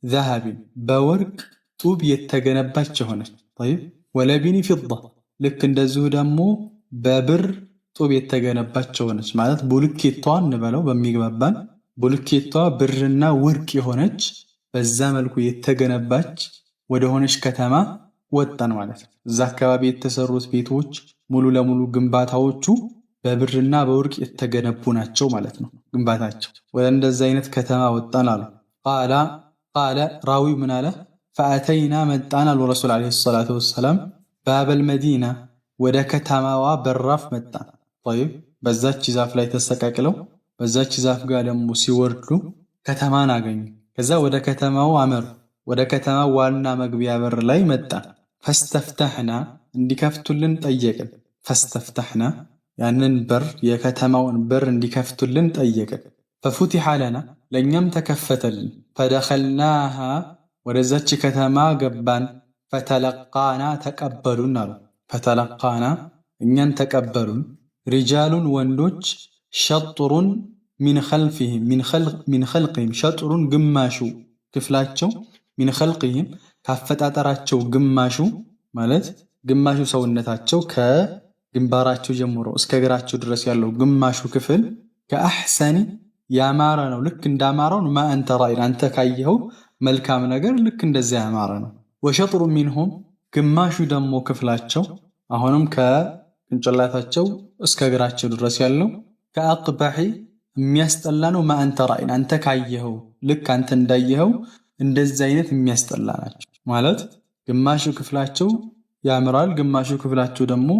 ዘሃቢን በወርቅ ጡብ የተገነባች ሆነች። طيب ወለቢኒ ፊዳ ልክ እንደዚሁ ደግሞ በብር ጡብ የተገነባች ሆነች ማለት ቡልኬቷን እንበለው በሚግባባን ቡልኬቷ ብርና ወርቅ የሆነች በዛ መልኩ የተገነባች ወደ ሆነች ከተማ ወጣን ማለት ነው። እዛ አካባቢ የተሰሩት ቤቶች ሙሉ ለሙሉ ግንባታዎቹ በብርና በወርቅ የተገነቡ ናቸው ማለት ነው ግንባታቸው። ወደ እንደዛ አይነት ከተማ ወጣን አሉ። ቃለ ራዊ ምን አለ? ፈአተይና መጣን አሉ ረሱል ዓለይሂ ሰላቱ ወሰላም ባበል መዲና ወደ ከተማዋ በራፍ መጣን። طيب በዛች ዛፍ ላይ ተሰቃቅለው በዛች ዛፍ ጋር ደግሞ ሲወርዱ ከተማን አገኙ። ከዛ ወደ ከተማው አመሩ። ወደ ከተማው ዋና መግቢያ በር ላይ መጣ። ፈስተፍተሕና እንዲከፍቱልን ጠየቅን። ፈስተፍተሕና ያንን በር የከተማውን በር እንዲከፍቱልን ጠየቅን። ፈፉቲሐ ለና ለእኛም ተከፈተልን። ፈደኸልናሃ ወደዛች ከተማ ገባን። ፈተለቃና ተቀበሉን አሉ። ፈተለቃና እኛን ተቀበሉን። ሪጃሉን ወንዶች ሸጥሩን ሚን ኸልቅህም ሸጥሩን ግማሹ ክፍላቸው ሚን ኸልቅህም ካፈጣጠራቸው ግማሹ ማለት ግማሹ ሰውነታቸው ከግንባራቸው ጀምሮ እስከ እግራቸው ድረስ ያለው ግማሹ ክፍል ከአሕሰኒ ያማረ ነው። ልክ እንዳማረው ማ አንተ ራኢን አንተ ካየኸው መልካም ነገር ልክ እንደዚያ ያማረ ነው። ወሸጥሩ ሚንሁም ግማሹ ደግሞ ክፍላቸው አሁንም ከቅንጭላታቸው እስከ እግራቸው ድረስ ያለው ከአቅባሒ የሚያስጠላ ነው። ማ አንተ ራኢን አንተ ካየኸው ልክ አንተ እንዳየኸው እንደዚህ አይነት የሚያስጠላ ናቸው። ማለት ግማሹ ክፍላቸው ያምራል፣ ግማሹ ክፍላቸው ደግሞ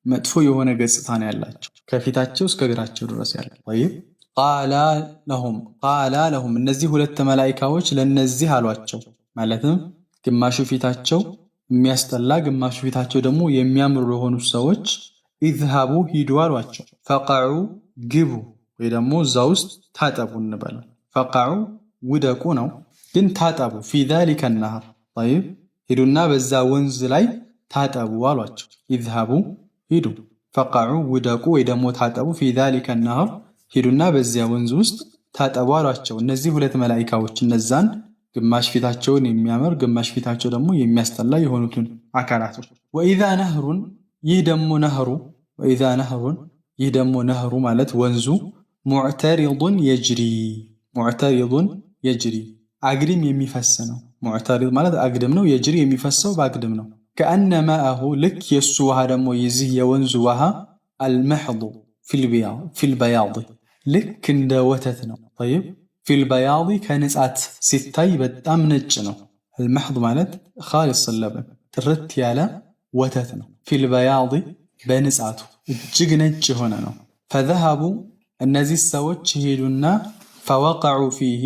መጥፎ የሆነ ገጽታ ነው ያላቸው ከፊታቸው እስከ እግራቸው ድረስ ያለው። ጠይብ ቃላ ለሁም እነዚህ ሁለት መላኢካዎች ለነዚህ አሏቸው። ማለትም ግማሹ ፊታቸው የሚያስጠላ ግማሹ ፊታቸው ደግሞ የሚያምሩ ለሆኑ ሰዎች ኢዝሃቡ ሂዱ አሏቸው። ፈቀዑ ግቡ ወይ ደግሞ እዛ ውስጥ ታጠቡ እንበል። ፈቀዑ ውደቁ ነው ግን ታጠቡ። ፊ ዛሊከ ነህር ጠይብ ሂዱና በዛ ወንዝ ላይ ታጠቡ አሏቸው። ኢዝሃቡ ሂዱ፣ ፈቀዑ ውደቁ ወይ ደግሞ ታጠቡ። ፊ ዛሊከ ነህር ሂዱና በዚያ ወንዝ ውስጥ ታጠቡ አሏቸው። እነዚህ ሁለት መላኢካዎች እነዛን ግማሽ ፊታቸውን የሚያምር ግማሽ ፊታቸው ደግሞ የሚያስጠላ የሆኑትን አካላቶች። ወኢዛ ነህሩን ይህ ደግሞ ነህሩ ማለት ወንዙ ሙዕተሪዱን የጅሪ አግድም የሚፈስ ነው። ሙዕተሪድ ማለት አግድም ነው። የጅሪ የሚፈሰው በአግድም ነው። ከአነ ማአሁ ልክ የሱ ውሃ ደግሞ የዚህ የወንዙ ውሃ አልመሕዱ ፊልበያድ ልክ እንደ ወተት ነው። ጠይብ ፊልበያድ ከንጻት ሲታይ በጣም ነጭ ነው። አልመሕድ ማለት ኻሊስ ለበን ጥርት ያለ ወተት ነው። ፊልበያድ በንጻቱ እጅግ ነጭ የሆነ ነው። ፈዘሃቡ እነዚህ ሰዎች ሄዱና ፈወቀዑ ፊሂ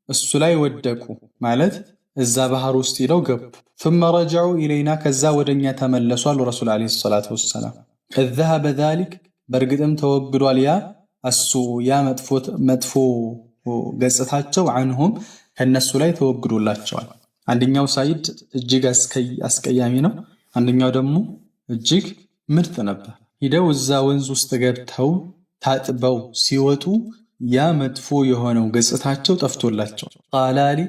እሱ ላይ ወደቁ ማለት እዛ ባህር ውስጥ ሄደው ገቡ። ثم رجعوا إلينا ከዛ ወደኛ ተመለሱ አሉ ረሱል ዓለይሂ ሰላቱ ወሰላም። قد ذهب ذلك በእርግጥም ተወግዷል ያ እሱ ያ መጥፎ ገጽታቸው አንሁም ከነሱ ላይ ተወግዶላቸዋል። አንደኛው ሳይድ እጅግ አስቀያሚ ነው፣ አንደኛው ደግሞ እጅግ ምርጥ ነበር። ሂደው እዛ ወንዝ ውስጥ ገብተው ታጥበው ሲወጡ ያ መጥፎ የሆነው ገጽታቸው ጠፍቶላቸው ቃላሊ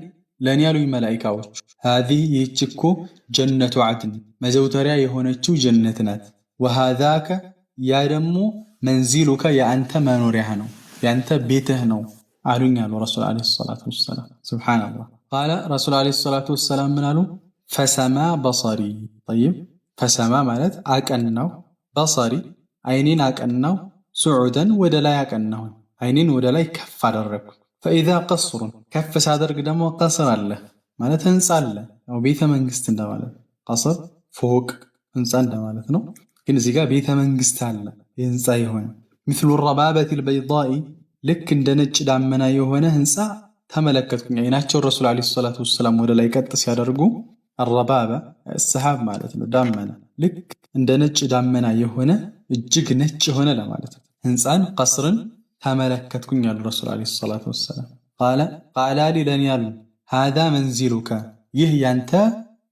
ለኔ ያሉኝ መላኢካዎች هذه ይህች እኮ ጀነቱ ዐድን መዘውተሪያ የሆነችው ጀነት ናት። وهذاك ያ ደግሞ መንዚሉከ የአንተ መኖሪያህ ነው ያንተ ቤትህ ነው አሉኝ አሉ ረሱል ዓለይሂ ሰላቱ ወሰላም። ሱብሃንአላህ ቃለ ረሱል ዓለይሂ ሰላቱ ወሰላም ምን አሉ? ፈሰማ በሰሪ ጠይብ ፈሰማ ማለት አቀናው፣ በሰሪ አይኔን አቀናው፣ ሱዑደን ወደ ላይ አቀናው አይኔን ወደ ላይ ከፍ አደረግኩ። ፈኢዛ ቀስሩን ከፍ ሳደርግ ደግሞ ቀስር አለ ማለት ህንፃ አለ፣ ያው ቤተ መንግስት እንደማለት ቀስር ፎቅ ህንፃ እንደማለት ነው። ግን እዚህ ጋር ቤተ መንግስት አለ የህንፃ የሆነ مثل الربابة البيضاء ልክ እንደ ነጭ ዳመና የሆነ ህንፃ ተመለከትኩኝ። አይናቸው ረሱል ዓለይሂ ሰላቱ ወሰላም ወደ ላይ ቀጥ ሲያደርጉ الربابة السحاب ማለት ነው ዳመና ልክ እንደ ነጭ ዳመና የሆነ እጅግ ነጭ የሆነ ለማለት ነው። ህንፃን ቀስርን ተመለከትኩኝ አሉ ረሱል ዓለይሂ ሰላቱ ወሰላም። ቃለ ለኔ ያሉ هذا منزلك ይህ ያንተ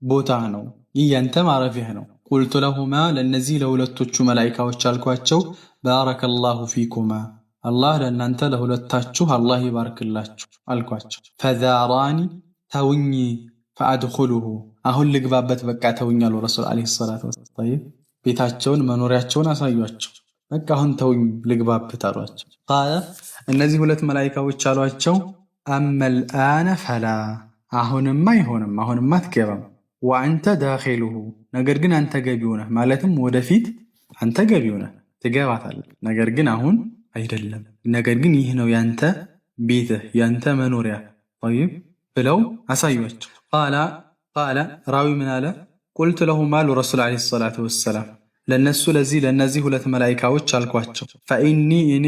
ቦታ ነው፣ ይህ ያንተ ማረፊያህ ነው። ቁልቱ ለሁማ ለነዚህ ለሁለቶቹ መላኢካዎች አልኳቸው ባረከላሁ ፊኩማ አላህ ለእናንተ ለሁለታችሁ አላህ ይባርክላችሁ አልኳቸው። ፈዛራኒ ተውኝ ፈአድኹሉሁ አሁን ልግባበት በቃ ተውኝ አሉ ረሱል ዓለይሂ ሰላቱ ወሰላም። ቤታቸውን መኖሪያቸውን አሳዩአቸው። በቃ አሁን ተውኝ ልግባበት አሏቸው። ቃለ እነዚህ ሁለት መላኢካዎች አሏቸው አመል አነ ፈላ አሁንማ አይሆንም፣ አሁንማ አትገባም። ወአንተ ዳኺሉሁ ነገር ግን አንተ ገቢው ነህ፣ ማለትም ወደፊት አንተ ገቢው ነህ ትገባታለህ፣ ነገር ግን አሁን አይደለም። ነገር ግን ይህ ነው ያንተ ቤትህ ያንተ መኖሪያ ጠይብ ብለው አሳዩአቸው። ቃለ ራዊ ምን አለ? ቁልቱ ለሁም አሉ ረሱል ዓለይሂ ሰላቱ ወሰላም ለነዚህ ሁለት መላኢካዎች አልኳቸው ፈኢኒ እኔ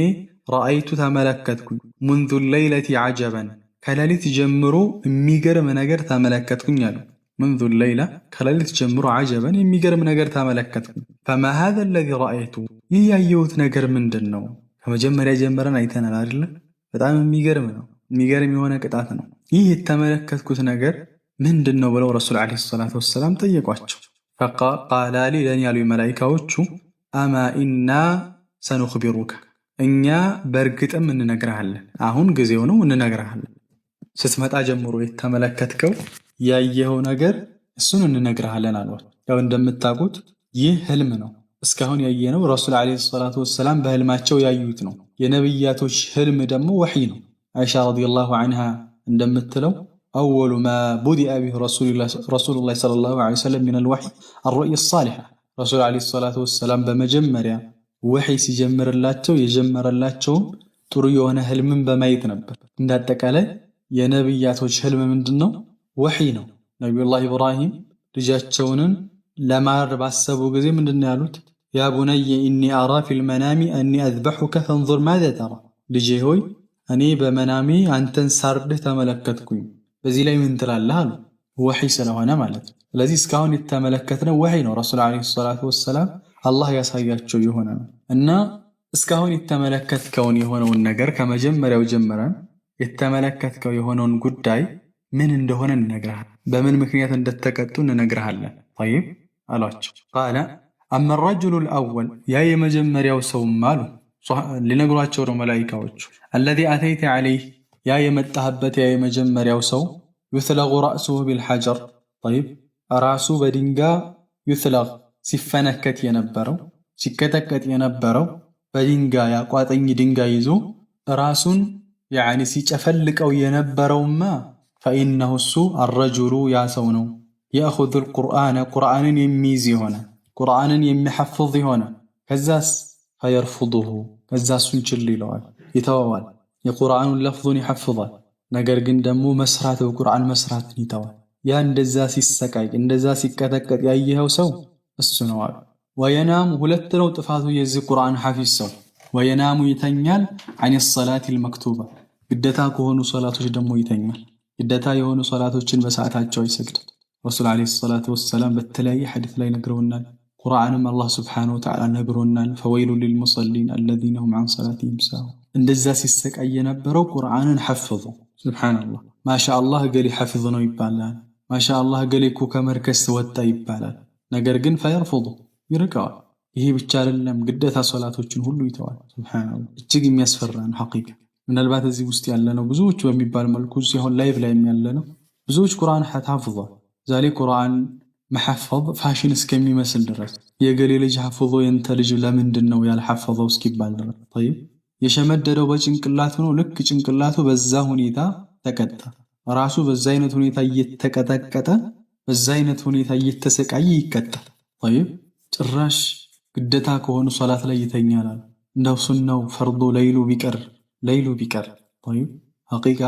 ረአይቱ ተመለከትኩኝ منذ الليلة عجبا ከሌሊት ጀምሮ የሚገርም ነገር ተመለከትኩኝ አሉ منذ الليلة ከሌሊት ጀምሮ عجبا የሚገርም ነገር ተመለከትኩኝ فما هذا الذي رأيت ይህ ያየሁት ነገር ምንድነው ከመጀመሪያ ጀምረን አይተናል አይደል በጣም የሚገርም ነው የሚገርም የሆነ ቅጣት ነው ይህ የተመለከትኩት ነገር ምንድነው ብለው ረሱል አለይሂ ሰላቱ ወሰለም ጠየቋቸው فقال لي لن ያሉ መላኢካዎቹ أما إنا سنخبرك እኛ በርግጥም እንነግርሃለን አሁን ጊዜው ነው እንነግርሃለን ስትመጣ ጀምሮ የተመለከትከው ያየኸው ነገር እሱን እንነግርሃለን አሏት ያው እንደምታውቁት ይህ ህልም ነው እስካሁን ያየነው ረሱል አለይሂ ሰላቱ ወሰለም በህልማቸው ያዩት ነው የነብያቶች ህልም ደግሞ ወህይ ነው አይሻ ረዲየላሁ ዐንሃ እንደምትለው أول ما بدأ به رسول الله صلى الله عليه وسلم من الوحي الرؤيا الصالحة رسول عليه الصلاة والسلام بمجمريا وحي ሲጀምር የጀመረላቸው ጥሩ የሆነ ህልምን በማየት ነበር እንዳጠቃላይ የነብያቶች ህልም ምንድነው ወህይ ነው ነብዩላህ ኢብራሂም ልጃቸውን ለማር ባሰቡ ጊዜ ምንድነው ያሉት ያ ቡነየ ኢኒ አራ ፊል መናሚ አኒ አذبحك فانظر ماذا ترى ልጄ ሆይ እኔ በመናሚ አንተን ሳርድህ ተመለከትኩኝ በዚህ ላይ ምን ትላለህ አሉ ወህይ ስለሆነ ማለት ስለዚህ እስካሁን የተመለከትነው ወህይ ነው ረሱል አለይሂ ሰላቱ ወሰለም አላህ ያሳያቸው የሆነ ነው እና እስካሁን የተመለከትከውን የሆነውን ነገር ከመጀመሪያው ጀምረን የተመለከትከው የሆነውን ጉዳይ ምን እንደሆነ እንነግርሃለን በምን ምክንያት እንደተቀጡ እንነግርሃለን طيب አሏቸው قال اما الرجل الاول ያ የመጀመሪያው ሰው ማሉ ሊነግሯቸው ነው መላኢካዎቹ الذي اتيت عليه ያ የመጣህበት ያ የመጀመሪያው ሰው يثلغ راسه بالحجر طيب ራሱ በድንጋይ يثلغ ሲፈነከት የነበረው ሲከተከት የነበረው በድንጋይ አቋጥኝ ድንጋይ ይዞ ራሱን يعني ሲጨፈልቀው የነበረውማ فإنه الرجل يا سونو يأخذ القرآن قرآن يميز هنا قرآن يمحفظ هنا كزاس فيرفضه كزاس ينشل لوال يتوال የቁርአኑ ለፍዙን ይحفظል ነገር ግን ደግሞ መስራት በቁርአን መስራት ይተዋል ያ እንደዛ ሲሰቃይ እንደዛ ሲከተከት ያየኸው ሰው እሱ ነው አሉ ወየናም ሁለት ነው ጥፋቱ የዚህ ቁርአን ሐፊዝ ሰው ወየናሙ ይተኛል عن الصلاه المكتوبه ግዴታ ከሆኑ ሶላቶች ደግሞ ይተኛል ግዴታ የሆኑ ሶላቶችን በሰዓታቸው ይሰግድ ረሱል አለይሂ ሰላቱ ወሰለም በተለያየ ሐዲስ ላይ ነግረውናል ቁርአንም አላህ Subhanahu Wa Ta'ala ነግሮናል فويل للمصلين الذين هم عن صلاتهم ساهون እንደዛ ሲሰቃይ የነበረው ቁርአንን ሐፍظ ሱብሃንአላህ ማሻአላህ ገሊ ሐፊዝ ነው ይባላል ማሻአላህ ገሊ እኮ ከመርከስ ወጣ ይባላል ነገር ግን ፈይርፉዱ ይርቃል ይሄ ብቻ አይደለም ግዴታ ሶላቶችን ሁሉ ይተዋል ሱብሃንአላህ እጅግ የሚያስፈራን ሐቂቃ ምናልባት እዚህ ውስጥ ያለነው ብዙዎች በሚባል መልኩ ሲሆን ላይቭ ላይ ያለነው ብዙዎች ቁርአን ሐፍظوا ዛሬ ቁርአን መሐፈዝ ፋሽን እስከሚመስል ድረስ የገሊ ልጅ ሐፍظ የንተ ልጅ ለምንድነው ያልሐፈዘው እስኪባል ድረስ طيب የሸመደደው በጭንቅላቱ ነው ልክ ጭንቅላቱ በዛ ሁኔታ ተቀጣ ራሱ በዛ አይነት ሁኔታ እየተቀጠቀጠ በዛ አይነት ሁኔታ እየተሰቃየ ይቀጣል طيب ጭራሽ ግዴታ ከሆኑ ሶላት ላይ ይተኛል እንደው ሱናው ፈርዱ ለይሉ ቢቀር طيب ሐቂቃ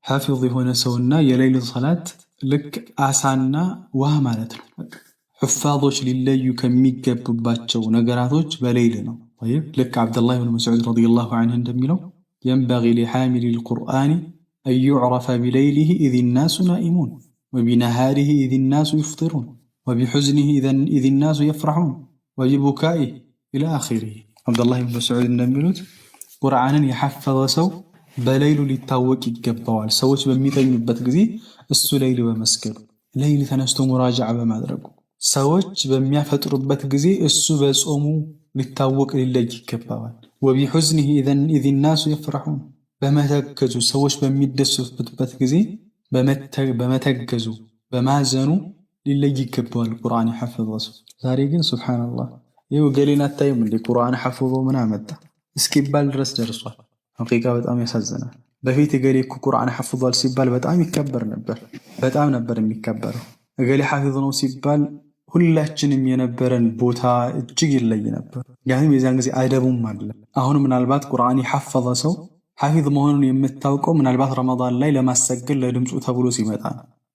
ሐፊዝ የሆነ ሰውና የሌሊት ሶላት ልክ አሳና ውሃ ማለት ነው حفاظዎች ሊለዩ ከሚገቡባቸው ነገራቶች በሌሊት ነው طيب لك عبد الله بن مسعود رضي الله عنه እንደሚለው ينبغي لحامل القرآن أن يعرف بليله إذ الناس نائمون وبنهاره إذ الناس يفطرون وبحزنه إذ الناس يفرحون وببكائه إلى آخره عبد الله بن مسعود እንደሚሉት ቁርአንን የሐፈዘ ሰው በሌሊቱ ሊታወቅ ይገባዋል ሰዎች በሚተኙበት ጊዜ እሱ ሌሊት በመስገዱ ሌሊት ተነስቶ ሙራጃዓ በማድረጉ ሰዎች በሚያፈጥሩበት ጊዜ እሱ በጾሙ ሊታወቅ ሊለይ ይገባዋል وبحزنه إذ الناس يفرحون በመተገዙ ሰዎች በሚደሰቱበት ጊዜ በመተገዙ በማዘኑ ሊለይ ይገባዋል ቁርአን የሐፈዘ ሰው ዛሬ ግን ሱብሃንአላህ ይሄው ገሊና ታይም እንደ ቁርአን ሐፈዘ ምን አመጣ እስኪባል ድረስ ደርሷል ሐቂቃ በጣም ያሳዝናል በፊት ገሊ እኮ ቁርአን ሐፈዟል ሲባል በጣም ይከበር ነበር በጣም ነበር የሚከበረው ገሊ ሐፊዝ ነው ሲባል ሁላችንም የነበረን ቦታ እጅግ ይለይ ነበር ያንም የዛን ጊዜ አደቡም አለ አሁን ምናልባት ቁርአን የሐፈዘ ሰው ሐፊዝ መሆኑን የምታውቀው ምናልባት ረመዳን ላይ ለማሰገድ ለድምጹ ተብሎ ሲመጣ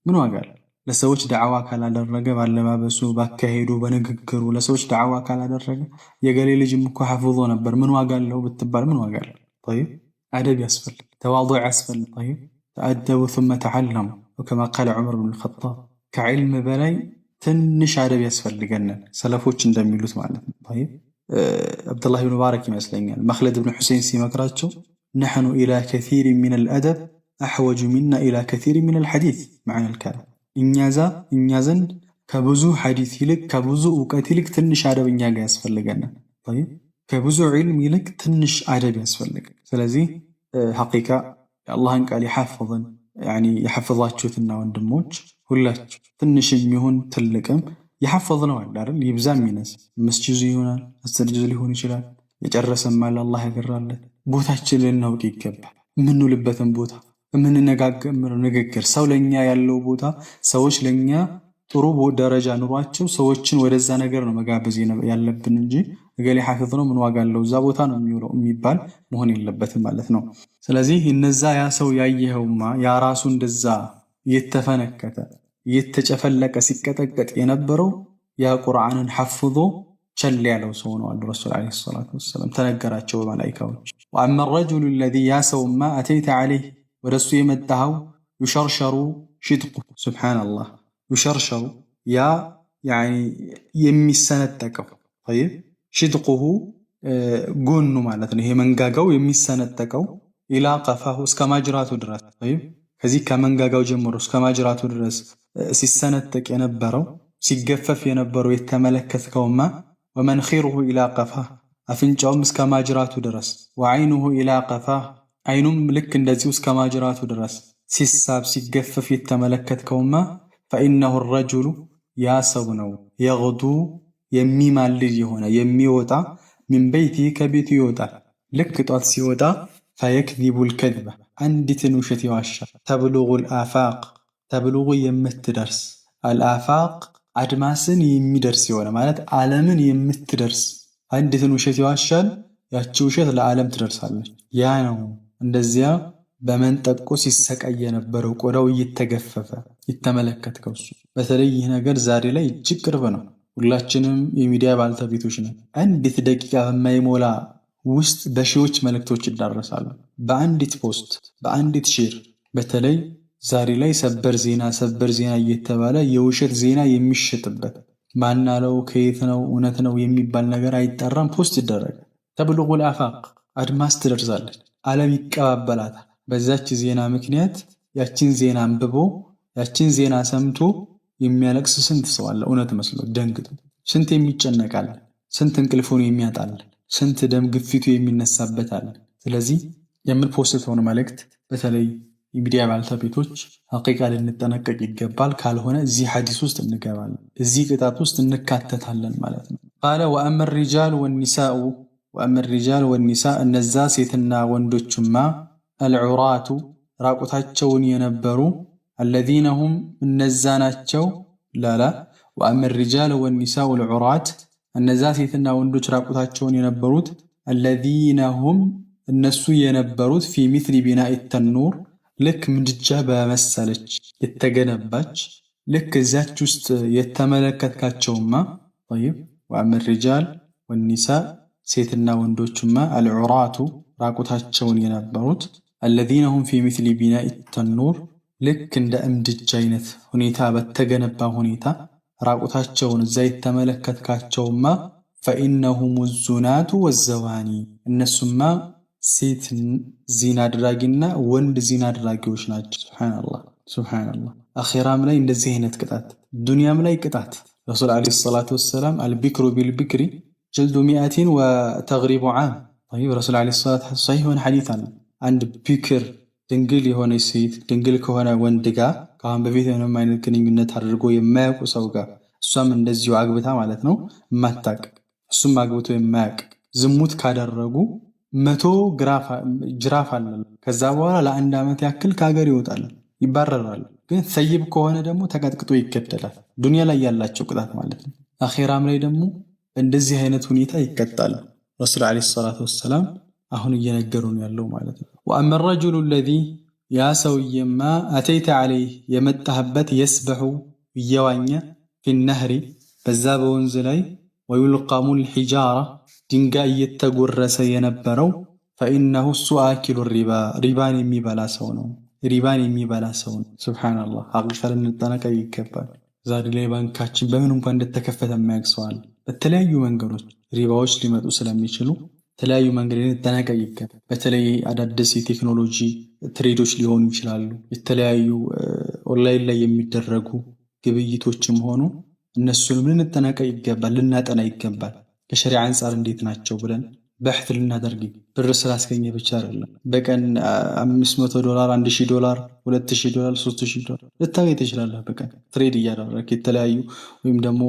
ምን ዋጋ አለ ለሰዎች ዳዕዋ ካላደረገ ባለባበሱ ባካሄዱ በንግግሩ ለሰዎች ዳዕዋ ካላደረገ የገሌ ልጅም እኮ ሐፍዞ ነበር ምን ዋጋ አለው ብትባል ምን ዋጋ አለው? طيب አደብ ያስፈልግ ተዋضع ያስፈልግ طيب ተአደቡ ثم تعلموا وكما قال عمر بن الخطاب ከዕልም በላይ ትንሽ አደብ ያስፈልገናል ሰለፎች እንደሚሉት ማለት ነው። طيب عبد الله بن مبارك ይመስለኛል መኽለድ ብን ሁሴን ሲመክራቸው نحن إلى كثير من الأدب أحوج منا إلى كثير من الحديث معنى الكلام እኛ ዘንድ ከብዙ ሐዲስ ይልቅ ከብዙ ዕውቀት ይልቅ ትንሽ አደብ እኛ ጋር ያስፈልገናል። طيب ከብዙ ዒልም ይልቅ ትንሽ አደብ ያስፈልጋል። ስለዚህ ሐቂቃ የአላህን ቃል ይሐፍظን يعني የሐፍዛችሁትና ወንድሞች ሁላችሁ ትንሽም ይሁን ትልቅም የሐፈዝነው አይደል ይብዛም ይነስ መስጂዱ ይሆናል 10 ጁዝ ሊሆን ይችላል የጨረሰም አለ አላህ ያገራለት ቦታችን ልናውቅ ይገባል። ምንውልበትን ቦታ ምንነጋገር ንግግር ሰው ለኛ ያለው ቦታ ሰዎች ለኛ ጥሩ ደረጃ ኑሯቸው ሰዎችን ወደዛ ነገር ነው መጋበዝ ያለብን እንጂ እገሌ ሐፊዝ ነው ምን ዋጋ አለው እዛ ቦታ ነው የሚውለው የሚባል መሆን የለበትም ማለት ነው። ስለዚህ እነዛ ያ ሰው ያየኸውማ ያ ራሱ እንደዛ የተፈነከተ የተጨፈለቀ ሲቀጠቀጥ የነበረው ያ ቁርአንን ሐፍዞ ቸል ያለው ሰው ነው አሉ ረሱል አለይሂ ሰላቱ ወሰለም ተነገራቸው በመላእክቶች። ወአማ الرجل الذي ያ ሰውማ አተይተ عليه ወደሱ የመጣው ይሸርሸሩ ሽድቁ ሱብሃንአላህ ይሸርሸሩ ያ يعني የሚሰነጠቀው طيب ሽድቁሁ ጎኑ ማለት ነው። ይሄ መንጋጋው የሚሰነጠቀው ኢላ ቀፋሁ እስከ ማጅራቱ ድረስ طيب ከዚህ ከመንጋጋው ጀምሮ እስከ ማጅራቱ ድረስ ሲሰነጠቅ የነበረው ሲገፈፍ የነበረው የተመለከትከውማ ወመንኺሩሁ ኢላ ቀፋህ አፍንጫውም እስከ ማጅራቱ ድረስ ወዐይኑሁ ኢላ ቀፋህ አይኑም ልክ እንደዚሁ እስከ ማጅራቱ ድረስ ሲሳብ ሲገፈፍ የተመለከትከውማ فإنه الرجل ያ ሰው ነው የغዱ የሚማልድ የሆነ የሚወጣ من بيته ከቤቱ ይወጣል ልክ ጧት ሲወጣ فيكذب الكذبة አንዲትን ውሸት ይዋሻል تبلغ الآفاق ተብሉጉ የምትደርስ አልአፋቅ አድማስን የሚደርስ የሆነ ማለት ዓለምን የምትደርስ አንዲትን ውሸት ይዋሻል ያቺ ውሸት ለዓለም ትደርሳለች። ያ ነው እንደዚያ በመንጠቆ ሲሰቃይ የነበረው ቆዳው እየተገፈፈ ይተመለከትከው እሱ። በተለይ ይህ ነገር ዛሬ ላይ እጅግ ቅርብ ነው። ሁላችንም የሚዲያ ባልተቤቶች ነን። አንዲት ደቂቃ በማይሞላ ውስጥ በሺዎች መልእክቶች ይዳረሳሉ በአንዲት ፖስት በአንዲት ሼር። በተለይ ዛሬ ላይ ሰበር ዜና እየተባለ የውሸት ዜና የሚሸጥበት ማናለው ከየት ነው እውነት ነው የሚባል ነገር አይጣራም ፖስት ይደረጋል። ተብሉጉል አፋቅ አድማስ ትደርሳለች ዓለም ይቀባበላታል። በዛች ዜና ምክንያት ያችን ዜና አንብቦ ያችን ዜና ሰምቶ የሚያለቅስ ስንት ሰው አለ እውነት መስሎ ደንግጦ። ስንት የሚጨነቃል ስንት እንቅልፉን የሚያጣል ስንት ደም ግፊቱ የሚነሳበት አለ። ስለዚህ የምንፖስተውን መልእክት በተለይ የሚዲያ ባልተቤቶች ሐቂቃ ልንጠነቀቅ ይገባል። ካልሆነ እዚህ ሐዲስ ውስጥ እንገባለን እዚህ ቅጣት ውስጥ እንካተታለን ማለት ነው። ቃለ ወአመ الرجال والنساء እነዛ ሴትና ወንዶችማ العراة ራቁታቸውን የነበሩ الذين هم እነዛ ናቸው ላላ ወአመ الرجال والنساء العراة እነዛ ሴትና ወንዶች ራቁታቸውን የነበሩት الذين هم እነሱ የነበሩት في مثل بناء التنور ልክ ምድጃ በመሰለች የተገነባች ልክ እዛች ውስጥ የተመለከትካቸውማ طيب وأما الرجال والنساء ሴትና ወንዶችማ العراة ራቁታቸውን የነበሩት الذين هم في مثل بناء التنور ልክ እንደ ምድጃ አይነት ሁኔታ በተገነባ ሁኔታ ራቁታቸውን እዛ የተመለከትካቸውማ فإنهم الزنات والزواني እነሱማ ሴት ዚና አድራጊና ወንድ ዚና አድራጊዎች ናቸው። ሱብሃንአላህ አኺራም ላይ እንደዚህ አይነት ቅጣት ዱንያም ላይ ቅጣት። ረሱል አለይሂ ሰላቱ ወሰለም አልቢክሩ ቢልቢክሪ ጀልዱ 100 ወተግሪቡ ዓም። طيب ረሱል አለይሂ ሰላቱ ሰሂህ ሐዲስ አለ አንድ ቢክር ድንግል የሆነ ሴት ድንግል ከሆነ ወንድ ጋር ከአሁን በፊት ምንም አይነት ግንኙነት አድርጎ የማያውቁ ሰው ጋር እሷም እንደዚሁ አግብታ ማለት ነው የማታውቅ እሱም አግብቶ የማያውቅ ዝሙት ካደረጉ 100 ጅራፍ አለ። ከዛ በኋላ ለአንድ ዓመት ያክል ከሀገር ይወጣል ይባረራል። ግን ሰይብ ከሆነ ደግሞ ተቀጥቅጦ ይገደላል። ዱንያ ላይ ያላቸው ቅጣት ማለት ነው። አኺራም ላይ ደግሞ እንደዚህ አይነት ሁኔታ ይቀጣሉ። ረሱል አለይሂ ሰላቱ ወሰለም አሁን እየነገሩን ያለው ማለት ነው። ወአመ الرجل الذي ያ ሰውየማ አተይተ عليه የመጣህበት የስበሑ እየዋኘ ፊነህሪ በዛ በወንዝ ላይ ወዩልቀሙል ሒጃራ ድንጋይ እየተጎረሰ የነበረው ፈኢነሁ እሱ አኪሉ ሪባን የሚበላ ሰው ነው። ሱብሓነላህ ሐቂቃ ልንጠነቀቅ ይገባል። ዛሬ ላይ ባንካችን በምን እንኳን እንደተከፈተ የማያውቅ ሰው አለ። በተለያዩ መንገዶች ሪባዎች ሊመጡ ስለሚችሉ የተለያዩ መንገድ ልንጠነቀቅ ይገባል። በተለይ አዳዲስ የቴክኖሎጂ ትሬዶች ሊሆኑ ይችላሉ። የተለያዩ ኦንላይን ላይ የሚደረጉ ግብይቶችም ሆኑ እነሱንም ልንጠነቀቅ ይገባል፣ ልናጠና ይገባል። ከሸሪዓ አንጻር እንዴት ናቸው ብለን በሕት ልናደርግ። ብር ስላስገኘ ብቻ አይደለም። በቀን $500፣ $1000፣ $2000፣ $3000 ልታገኝ ትችላለህ። በቀን ትሬድ እያደረግ የተለያዩ ወይም ደግሞ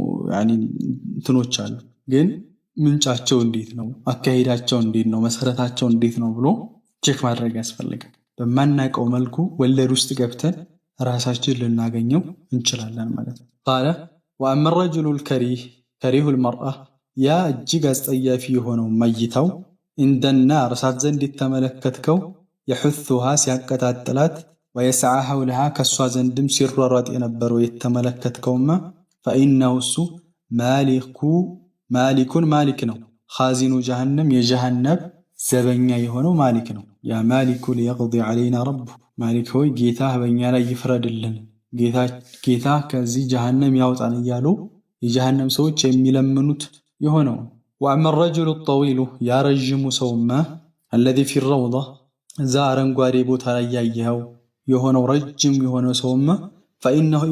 እንትኖች አሉ። ግን ምንጫቸው እንዴት ነው? አካሄዳቸው እንዴት ነው? መሰረታቸው እንዴት ነው ብሎ ቼክ ማድረግ ያስፈልጋል። በማናውቀው መልኩ ወለድ ውስጥ ገብተን ራሳችን ልናገኘው እንችላለን ማለት ነው። ቃለ ወአመ ረጁሉል ከሪሁል መርአ ያ እጅግ አስጸያፊ የሆነው መይታው እንደናር እሳት ዘንድ የተመለከትከው የሑሱሃ ሲያቀጣጥላት ወየስዓ ሐውለሃ ከሷ ዘንድም ሲሯሯጥ የነበረው የተመለከትከውማ ፈኢነሁ እሱ ማሊኩን ማሊክ ነው። ኻዚኑ ጀሃነም የጀሃነም ዘበኛ የሆነው ማሊክ ነው። ያ ማሊኩ ሊየቅዲ ዐለይና ረቡ ማሊክ ሆይ ጌታ በእኛ ላይ ይፍረድልን፣ ጌታ ከዚህ ጀሃነም ያውጣን እያሉ የጀሃነም ሰዎች የሚለምኑት የሆነው። ወአመ ረጁሉ ጠዊሉ ያ ረዥሙ ሰውማ አለዚ ፊ ረውዳ እዛ አረንጓዴ ቦታ ላይ ያየኸው የሆነው ረጅም የሆነው ሰውማ ፈኢነሁ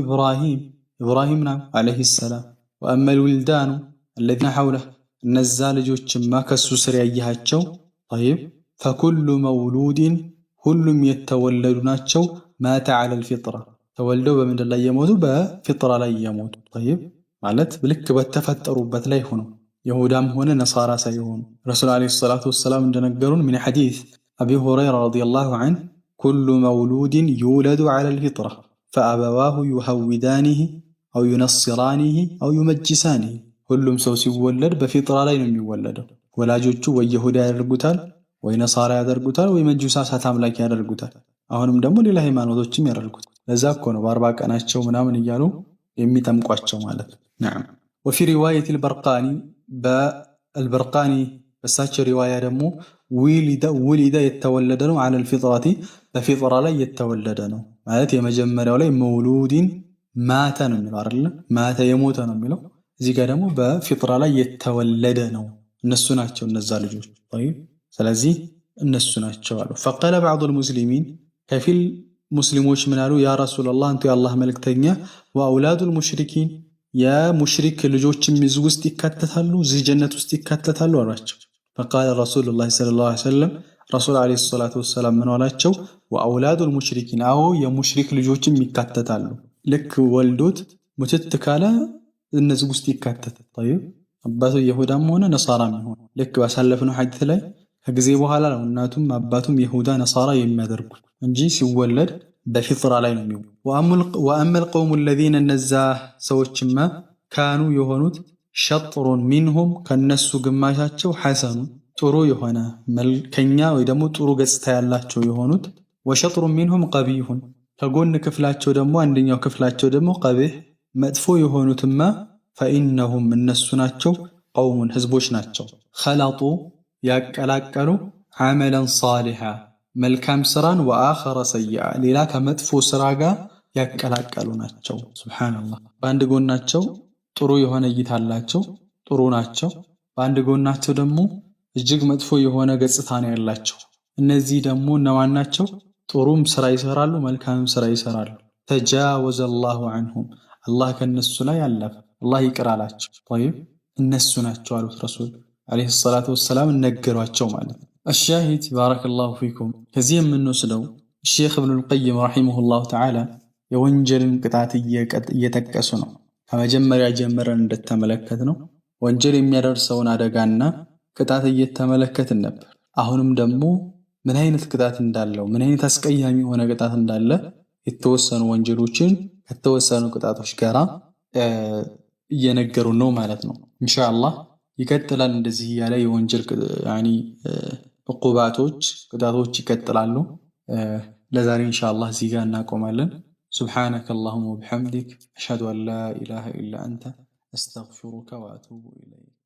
ኢብራሂም ነው ዓለይሂ ሰላም። ወአመ ልውልዳኑ አለዚነ ሐውለህ እነዛ ልጆችማ ከሱ ስር ያየሃቸው ጠይብ ፈኩሉ መውሉድን ሁሉም የተወለዱ ናቸው ማተ ዐለል ፊጥራ ተወልደው በምንድን ላይ የሞቱ በፊጥራ ላይ የሞቱ ጠይብ ማለት ልክ በተፈጠሩበት ላይ ሆኖ ይሁዳም ሆነ ነሳራ ሳይሆኑ ረሱል ዓለይሂ ሰላቱ ወሰላም እንደነገሩን ምን ሐዲስ አቢ ሁረይራ ረዲየላሁ ዐንሁ ኩሉ መውሉድን ዩውለዱ ዐለል ፊጥራ ፈአበዋሁ ዩሐውዳኒህ አው ዩነስራኒህ አው ዩመጅሳኒህ ሁሉም ሰው ሲወለድ በፊጥራ ላይ ነው የሚወለደው። ወላጆቹ ወይ ይሁዳ ያደርጉታል፣ ወይ ነሳራ ያደርጉታል፣ ወይ መጁሳ እሳት አምላክ ያደርጉታል። አሁንም ደግሞ ሌላ ሃይማኖቶችም ያደርጉታል። ለዛ እኮ ነው በ40 ቀናቸው ምናምን እያሉ የሚጠምቋቸው ማለት ነው። ነዓም ወፊ ሪዋየት አልበርቃኒ በአልበርቃኒ በሳቸው ሪዋያ ደግሞ ውሊደ የተወለደ ነው ዐለል ፊጥረቲ በፊጥራ ላይ የተወለደ ነው ማለት የመጀመሪያው ላይ መውሉዲን ማተ ነው የሚለው አይደል? ማተ የሞተ ነው የሚለው። እዚህ ጋር ደግሞ በፊጥራ ላይ የተወለደ ነው። እነሱ ናቸው እነዛ ልጆች። ስለዚህ እነሱ ናቸው አሉ። ፈቀለ ባዕዱል ሙስሊሚን ከፊል ሙስሊሞች ምን አሉ? ያ ረሱላላህ አንቱ የአላህ መልእክተኛ ወአውላዱል ሙሽሪኪን የሙሽሪክ ልጆችም እዚህ ውስጥ ይካተታሉ፣ እዚህ ጀነት ውስጥ ይካተታሉ አሏቸው። ፈቃለ ረሱሉላህ ሰለላሁ ዐለይሂ ወሰለም ረሱል ዐለይሂ ሰላቱ ወሰላም ምን አላቸው? ወአውላዱል ሙሽሪኪን አዎ የሙሽሪክ ልጆችም ይካተታሉ። ልክ ወልዶት ሙትት ካለ እነዚህ ውስጥ ይካተታል። طيب አባቱ ይሁዳም ሆነ ነሳራም ሆነ ልክ ባሳለፍነው ሐዲስ ላይ ከጊዜ በኋላ ነው እናቱም አባቱም ይሁዳ ነሳራ የሚያደርጉት እንጂ ሲወለድ በፊጥራ ላይ ነው የሚሆነው። ወአመል ቀውሙ الذين እነዛ ሰዎችማ ካኑ የሆኑት ሸጥሩን ሚንሁም ከነሱ ግማሻቸው ሐሰኑ ጥሩ የሆነ መልከኛ ወይ ደግሞ ጥሩ ገጽታ ያላቸው የሆኑት ወሸጥሩን ሚንሁም ቀቢሁን ከጎን ክፍላቸው ደግሞ አንደኛው ክፍላቸው ደግሞ ቀቢህ መጥፎ የሆኑትማ ፈኢነሁም እነሱ ናቸው ቀውሙን ህዝቦች ናቸው ኸለጡ ያቀላቀሉ ዐመለን ሷሊሃ መልካም ስራን ወአኸረ ሰይአ ሌላ ከመጥፎ ስራ ጋር ያቀላቀሉ ናቸው። ሱብሃንአላህ በአንድ ጎናቸው ጥሩ የሆነ እይታ አላቸው፣ ጥሩ ናቸው። በአንድ ጎናቸው ደግሞ እጅግ መጥፎ የሆነ ገጽታ ነው ያላቸው። እነዚህ ደግሞ እነማን ናቸው? ጥሩም ስራ ይሰራሉ፣ መልካምም ስራ ይሰራሉ። ተጃወዘ አላሁ ዐንሁም አላህ ከነሱ ላይ አለፈ፣ አላህ ይቅር አላቸው። طيب እነሱ ናቸው አሉት ረሱል ዓለይሂ ሰላቱ ወሰላም ነገሯቸው ማለት ነው። አሻሂድ ባረከላሁ ፊኩም ከዚህ የምንወስደው ሼኽ ኢብኑል ቀይም ረሂመሁላሁ ተዓላ የወንጀልን ቅጣት እየጠቀሱ ነው። ከመጀመሪያ ጀምረን እንደተመለከት ነው ወንጀል የሚያደርሰውን አደጋና ቅጣት እየተመለከትን ነበር። አሁንም ደግሞ ምን አይነት ቅጣት እንዳለው ምን አይነት አስቀያሚ የሆነ ቅጣት እንዳለ የተወሰኑ ወንጀሎችን ከተወሰኑ ቅጣቶች ጋር እየነገሩን ነው ማለት ነው። ኢንሻአላህ ይቀጥላል እንደዚህ ያለ የወንጀል ዕቁባቶች ቅጣቶች ይቀጥላሉ። ለዛሬ ኢንሻአላህ እዚህ ጋር እናቆማለን። سبحانك اللهم وبحمدك أشهد أن لا إله إلا أنت أستغفرك وأتوب إليك.